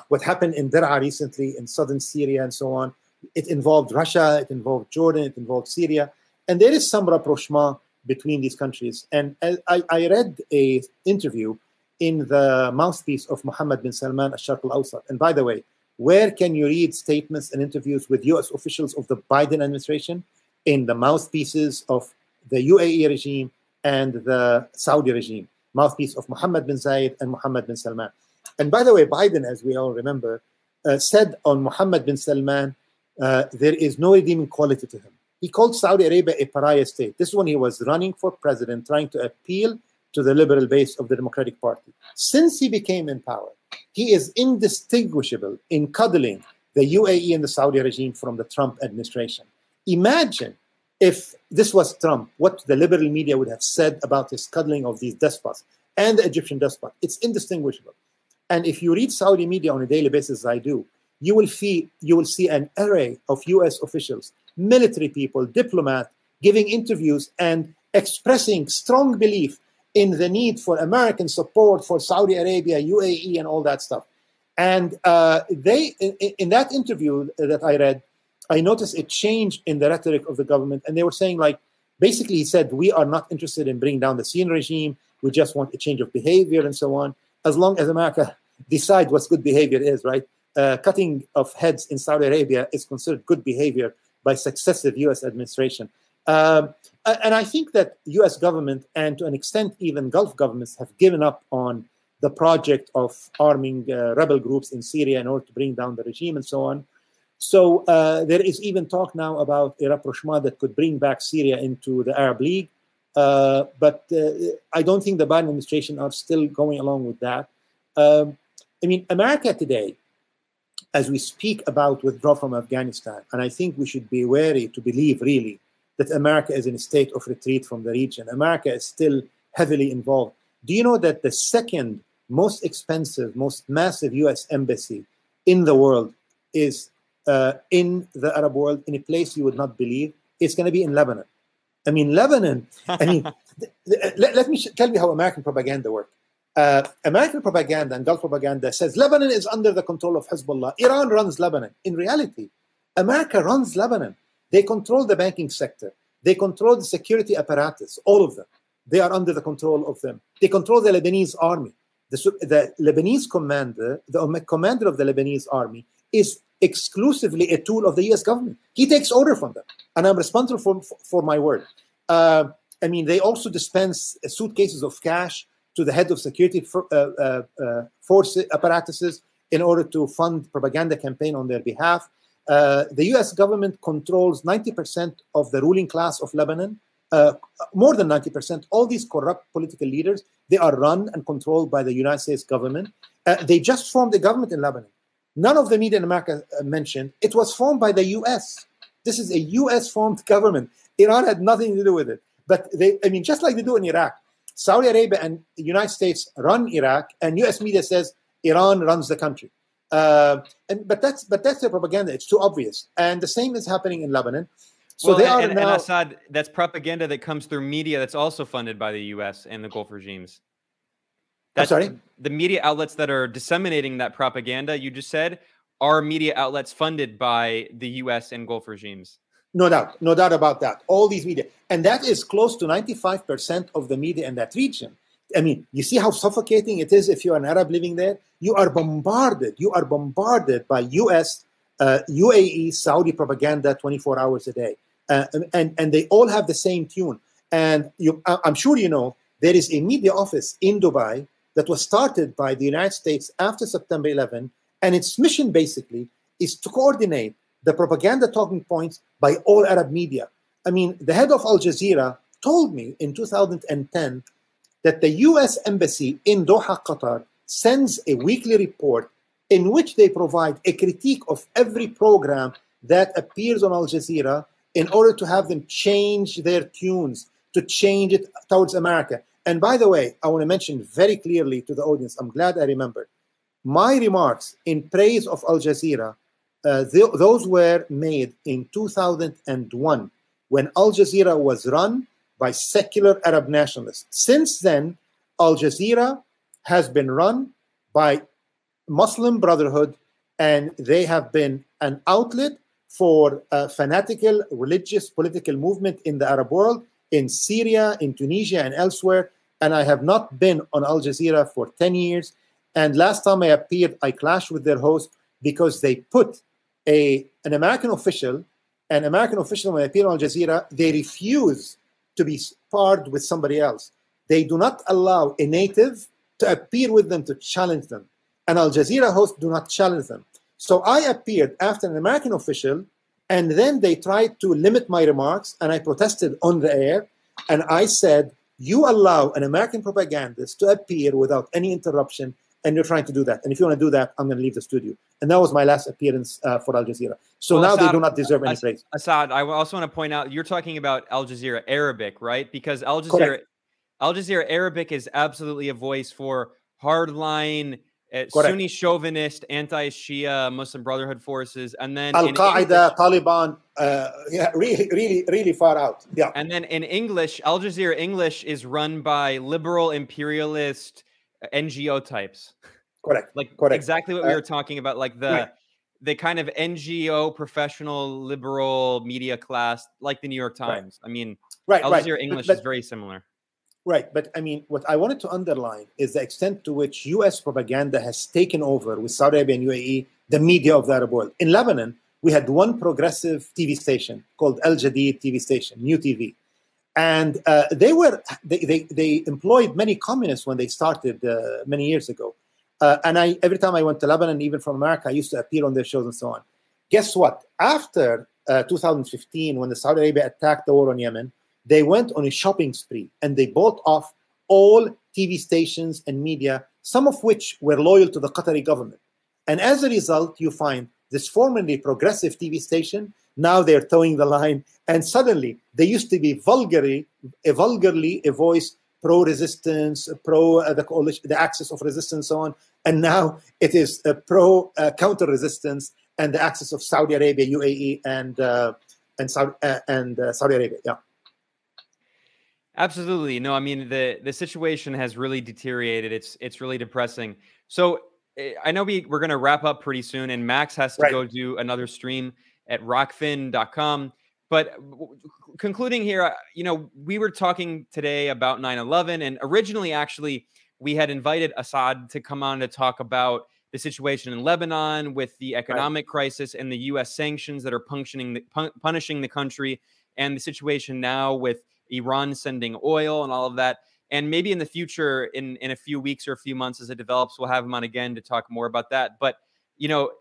what happened in Daraa recently in southern Syria and so on. It involved Russia, it involved Jordan, it involved Syria. And there is some rapprochement between these countries. And I read an interview in the mouthpiece of Mohammed bin Salman al-Sharq al-Awsat. And by the way, where can you read statements and interviews with US officials of the Biden administration? In the mouthpieces of the UAE regime and the Saudi regime, mouthpiece of Mohammed bin Zayed and Mohammed bin Salman. And by the way, Biden, as we all remember, said on Mohammed bin Salman, there is no redeeming quality to him. He called Saudi Arabia a pariah state. This is when he was running for president, trying to appeal to the liberal base of the Democratic Party. Since he became in power, he is indistinguishable in cuddling the UAE and the Saudi regime from the Trump administration. Imagine if this was Trump, what the liberal media would have said about his cuddling of these despots and the Egyptian despot. It's indistinguishable. And if you read Saudi media on a daily basis, as I do, you will see an array of US officials, military people, diplomats, giving interviews and expressing strong belief in the need for American support for Saudi Arabia, UAE, and all that stuff. And in that interview that I read, I noticed a change in the rhetoric of the government. And they were saying, like, basically he said, we are not interested in bringing down the Syrian regime. We just want a change of behavior and so on. As long as America decides what good behavior is, right? Cutting of heads in Saudi Arabia is considered good behavior by successive US administration. And I think that US government, and to an extent even Gulf governments, have given up on the project of arming rebel groups in Syria in order to bring down the regime and so on. So there is even talk now about a rapprochement that could bring back Syria into the Arab League. But I don't think the Biden administration are still going along with that. I mean, America today, as we speak about withdrawal from Afghanistan, and I think we should be wary to believe really that America is in a state of retreat from the region. America is still heavily involved. Do you know that the second most expensive, most massive US embassy in the world is in the Arab world, in a place you would not believe? It's going to be in Lebanon. I mean, Lebanon, I mean, let me tell you how American propaganda works. American propaganda and Gulf propaganda says Lebanon is under the control of Hezbollah. Iran runs Lebanon. In reality, America runs Lebanon. They control the banking sector. They control the security apparatus, all of them. They are under the control of them. They control the Lebanese army. The Lebanese commander, the commander of the Lebanese army, is exclusively a tool of the U.S. government. He takes order from them, and I'm responsible for my word. I mean, they also dispense suitcases of cash to the head of security force apparatuses in order to fund propaganda campaign on their behalf. The U.S. government controls 90% of the ruling class of Lebanon, more than 90%. All these corrupt political leaders, they are run and controlled by the United States government. They just formed a government in Lebanon. None of the media in America mentioned. It was formed by the U.S. This is a U.S.-formed government. Iran had nothing to do with it. But I mean, just like they do in Iraq, Saudi Arabia and the United States run Iraq, and U.S. media says Iran runs the country. But that's their propaganda. It's too obvious. And the same is happening in Lebanon. So well, and Assad, that's propaganda that comes through media that's also funded by the U.S. and the Gulf regimes. I'm sorry? The media outlets that are disseminating that propaganda, you just said, are media outlets funded by the U.S. and Gulf regimes. No doubt about that. All these media. And that is close to 95% of the media in that region. I mean, you see how suffocating it is if you're an Arab living there? You are bombarded. You are bombarded by U.S., UAE, Saudi propaganda 24 hours a day. And they all have the same tune. And I'm sure you know, there is a media office in Dubai that was started by the United States after September 11. And its mission basically is to coordinate the propaganda talking points by all Arab media. I mean, the head of Al Jazeera told me in 2010 that the U.S. Embassy in Doha, Qatar, sends a weekly report in which they provide a critique of every program that appears on Al Jazeera in order to have them change their tunes, to change it towards America. And by the way, I want to mention very clearly to the audience, I'm glad I remembered, my remarks in praise of Al Jazeera, those were made in 2001 when Al Jazeera was run by secular Arab nationalists. Since then, Al Jazeera has been run by Muslim Brotherhood, and they have been an outlet for fanatical religious political movement in the Arab world, in Syria, in Tunisia, and elsewhere. And I have not been on Al Jazeera for 10 years. And last time I appeared, I clashed with their host because they put an American official, when I appear on Al Jazeera, they refuse to be sparred with somebody else. They do not allow a native to appear with them to challenge them. And Al Jazeera hosts do not challenge them. So I appeared after an American official, and then they tried to limit my remarks, and I protested on the air, and I said, you allow an American propagandist to appear without any interruption, and you're trying to do that. And if you want to do that, I'm going to leave the studio. And that was my last appearance for Al Jazeera. So well, now Assad, they do not deserve any praise. Assad, I also want to point out, you're talking about Al Jazeera Arabic, right? Because Al Jazeera Arabic is absolutely a voice for hardline, Sunni chauvinist, anti-Shia Muslim Brotherhood forces, and then Al-Qaeda, Taliban, really far out. Yeah. And then in English, Al Jazeera English is run by liberal imperialist NGO types. Correct. Correct. Exactly what we were talking about, like the kind of NGO professional liberal media class, like the New York Times. I mean, Al Jazeera English is very similar. Right, but I mean, what I wanted to underline is the extent to which U.S. propaganda has taken over with Saudi Arabia and UAE, the media of the Arab world. In Lebanon, we had one progressive TV station called Al Jadid TV station, New TV. And they employed many communists when they started many years ago. And every time I went to Lebanon, even from America, I used to appear on their shows and so on. Guess what? After 2015, when the Saudi Arabia attacked the war on Yemen, they went on a shopping spree and they bought off all TV stations and media, some of which were loyal to the Qatari government. And as a result, you find this formerly progressive TV station, now they're towing the line. And suddenly, they used to be vulgarly a voice pro-resistance, the coalition, the axis of resistance, so on. And now it is a pro-counter-resistance and the axis of Saudi Arabia, UAE, and Saudi Arabia. Yeah. Absolutely. No, I mean, the situation has really deteriorated. It's really depressing. So I know we're going to wrap up pretty soon, and Max has to go do another stream at rockfin.com. But concluding here, you know, we were talking today about 9/11, and originally, actually, we had invited Assad to come on to talk about the situation in Lebanon with the economic crisis and the U.S. sanctions that are punishing the country, and the situation now with Iran sending oil and all of that. And maybe in the future, in a few weeks or a few months as it develops, we'll have him on again to talk more about that. But, you know,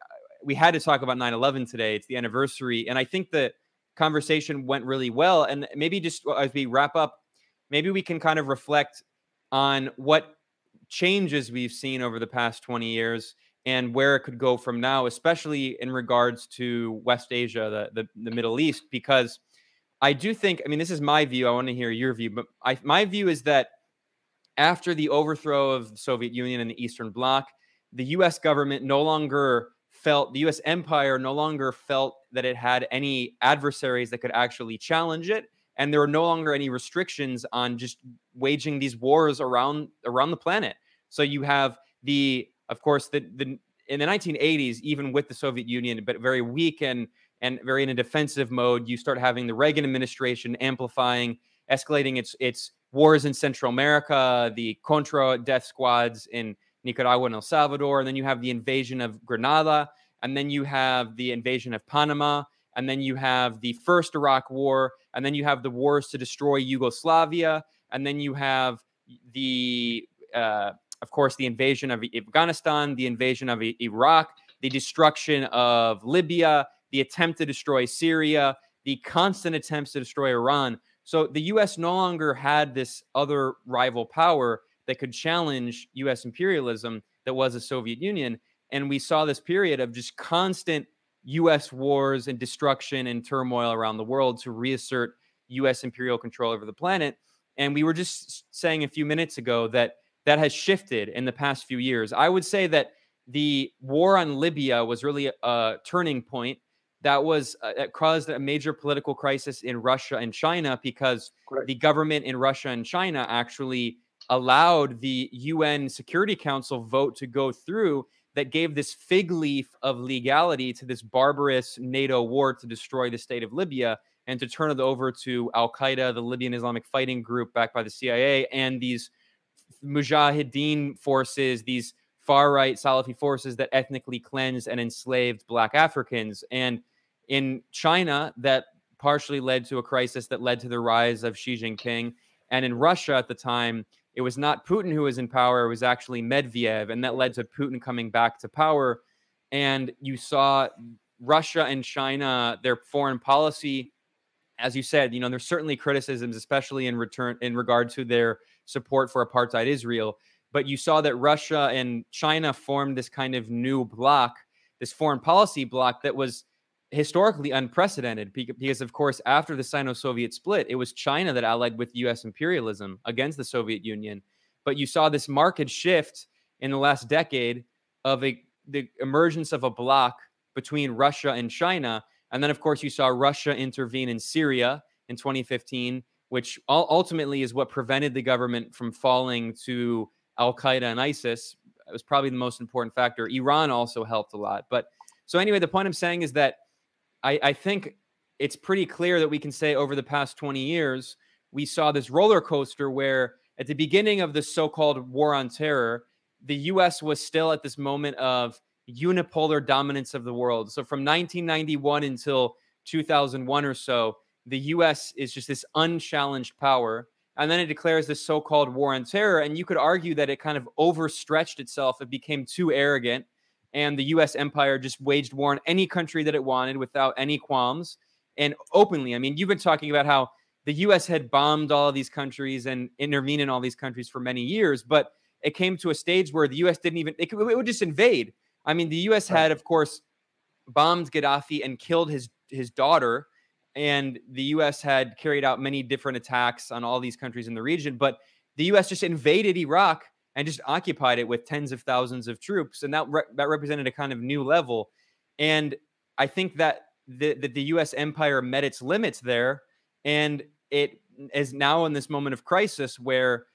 we had to talk about 9/11 today. It's the anniversary. And I think the conversation went really well. And maybe just as we wrap up, maybe we can kind of reflect on what changes we've seen over the past 20 years and where it could go from now, especially in regards to West Asia, the Middle East, because I do think, I mean, this is my view. I want to hear your view, but my view is that after the overthrow of the Soviet Union and the Eastern Bloc, the U.S. government no longer felt, the U.S. empire no longer felt that it had any adversaries that could actually challenge it. And there were no longer any restrictions on just waging these wars around the planet. So you have of course, in the 1980s, even with the Soviet Union, but very weak and very in a defensive mode, you start having the Reagan administration amplifying, escalating its wars in Central America, the Contra death squads in Nicaragua and El Salvador, and then you have the invasion of Grenada, and then you have the invasion of Panama, and then you have the first Iraq war, and then you have the wars to destroy Yugoslavia, and then you have of course, the invasion of Afghanistan, the invasion of Iraq, the destruction of Libya, the attempt to destroy Syria, the constant attempts to destroy Iran. So the U.S. no longer had this other rival power that could challenge U.S. imperialism that was the Soviet Union. And we saw this period of just constant U.S. wars and destruction and turmoil around the world to reassert U.S. imperial control over the planet. And we were just saying a few minutes ago that has shifted in the past few years. I would say that the war on Libya was really a turning point. That was it caused a major political crisis in Russia and China because the government in Russia and China actually allowed the UN Security Council vote to go through that gave this fig leaf of legality to this barbarous NATO war to destroy the state of Libya and to turn it over to Al-Qaeda, the Libyan Islamic fighting group backed by the CIA, and these Mujahideen forces, these far-right Salafi forces that ethnically cleansed and enslaved Black Africans. And in China, that partially led to a crisis that led to the rise of Xi Jinping. And in Russia at the time, it was not Putin who was in power, it was actually Medvedev, and that led to Putin coming back to power. And you saw Russia and China, their foreign policy, as you said, you know, there's certainly criticisms, especially in regard to their support for apartheid Israel. But you saw that Russia and China formed this kind of new bloc, this foreign policy bloc that was historically unprecedented because, of course, after the Sino-Soviet split, it was China that allied with U.S. imperialism against the Soviet Union. But you saw this marked shift in the last decade of the emergence of a bloc between Russia and China. And then, of course, you saw Russia intervene in Syria in 2015, which ultimately is what prevented the government from falling to Al-Qaeda and ISIS. It was probably the most important factor. Iran also helped a lot. But so anyway, the point I'm saying is that I think it's pretty clear that we can say over the past 20 years, we saw this roller coaster where at the beginning of the so-called war on terror, the U.S. was still at this moment of unipolar dominance of the world. So from 1991 until 2001 or so, the U.S. is just this unchallenged power. And then it declares this so-called war on terror. And you could argue that it kind of overstretched itself. It became too arrogant. And the U.S. empire just waged war on any country that it wanted without any qualms and openly. I mean, you've been talking about how the U.S. had bombed all of these countries and intervened in all these countries for many years. But it came to a stage where the U.S. didn't even, it would just invade. I mean, the U.S. had, of course, bombed Gaddafi and killed his daughter. And the U.S. had carried out many different attacks on all these countries in the region. But the U.S. just invaded Iraq and just occupied it with tens of thousands of troops. And that represented a kind of new level. And I think that the U.S. empire met its limits there. And it is now in this moment of crisis where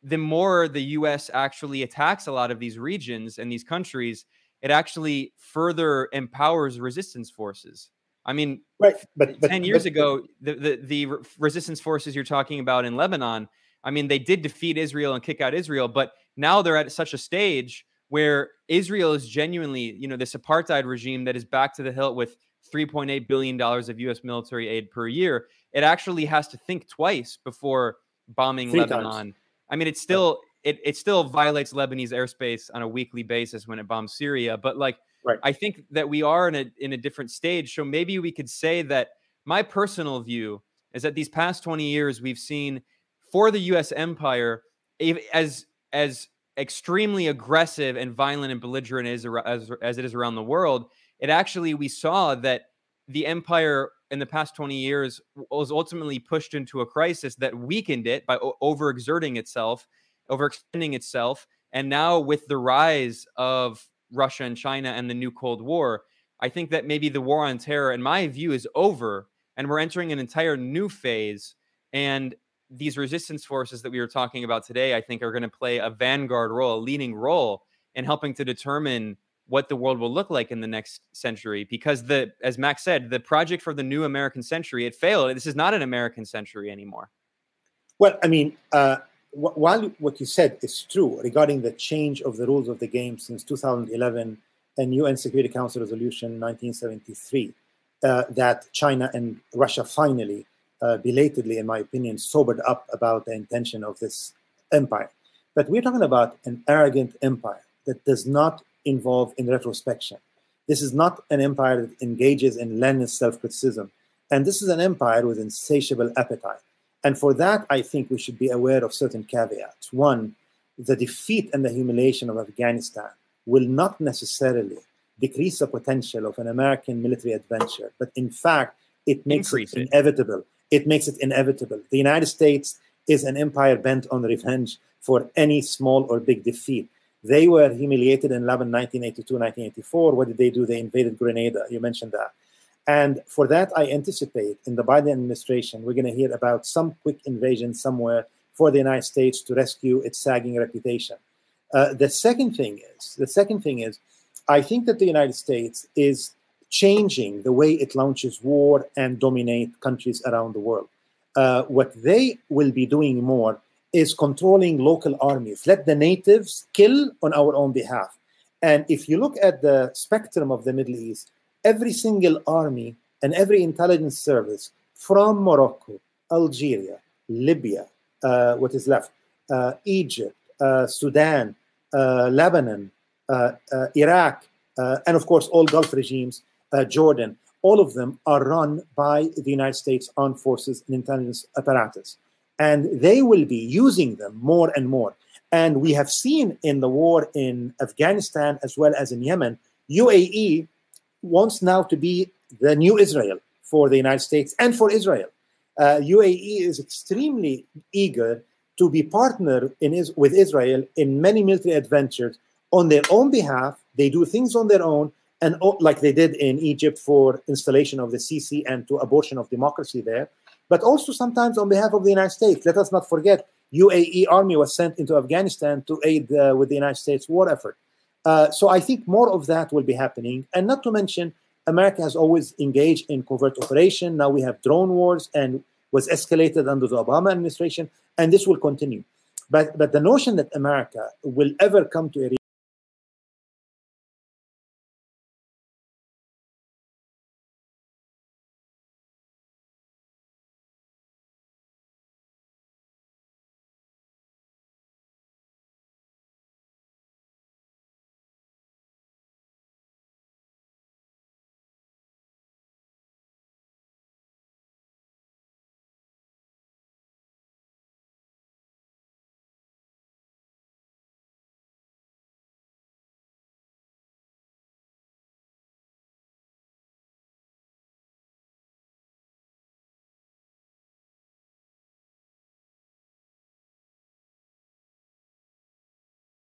the more the U.S. actually attacks a lot of these regions and these countries, it actually further empowers resistance forces. I mean, but 10 years ago, the resistance forces you're talking about in Lebanon, I mean, they did defeat Israel and kick out Israel, but now they're at such a stage where Israel is genuinely, you know, this apartheid regime that is back to the hilt with $3.8 billion of U.S. military aid per year, it actually has to think twice before bombing Lebanon. I mean, it's still it still violates Lebanese airspace on a weekly basis when it bombs Syria. But like, I think that we are in a different stage. So maybe we could say that my personal view is that these past 20 years we've seen for the U.S. empire as extremely aggressive and violent and belligerent as it is around the world. It actually, we saw that the empire in the past 20 years was ultimately pushed into a crisis that weakened it by overexerting itself, overextending itself. And now with the rise of Russia and China and the new Cold War, I think that maybe the war on terror, in my view, is over. And we're entering an entire new phase. And these resistance forces that we were talking about today, I think, are going to play a vanguard role, a leading role in helping to determine what the world will look like in the next century. Because as Max said, the project for the new American century, it failed. This is not an American century anymore. Well, I mean, while what you said is true regarding the change of the rules of the game since 2011 and UN Security Council Resolution 1973, that China and Russia finally, belatedly, in my opinion, sobered up about the intention of this empire. But we're talking about an arrogant empire that does not involve in retrospection. This is not an empire that engages in Leninist self-criticism. And this is an empire with insatiable appetite. And for that, I think we should be aware of certain caveats. One, the defeat and the humiliation of Afghanistan will not necessarily decrease the potential of an American military adventure, but in fact, it makes it inevitable. It makes it inevitable. The United States is an empire bent on revenge for any small or big defeat. They were humiliated in Lebanon 1982, 1984. What did they do? They invaded Grenada. You mentioned that. And for that, I anticipate in the Biden administration, we're going to hear about some quick invasion somewhere for the United States to rescue its sagging reputation. The second thing is, I think that the United States is changing the way it launches war and dominate countries around the world. What they will be doing more is controlling local armies. Let the natives kill on our own behalf. And if you look at the spectrum of the Middle East, every single army and every intelligence service from Morocco, Algeria, Libya, what is left, Egypt, Sudan, Lebanon, Iraq, and of course all Gulf regimes, Jordan, all of them are run by the United States Armed Forces and intelligence apparatus. And they will be using them more and more. And we have seen in the war in Afghanistan as well as in Yemen, UAE wants now to be the new Israel for the United States and for Israel. UAE is extremely eager to be partnered with Israel in many military adventures on their own behalf. They do things on their own, and like they did in Egypt for installation of the Sisi and to abortion of democracy there, but also sometimes on behalf of the United States. Let us not forget, UAE army was sent into Afghanistan to aid with the United States war effort. So I think more of that will be happening. And not to mention, America has always engaged in covert operation. Now we have drone wars and was escalated under the Obama administration, and this will continue. But the notion that America will ever come to a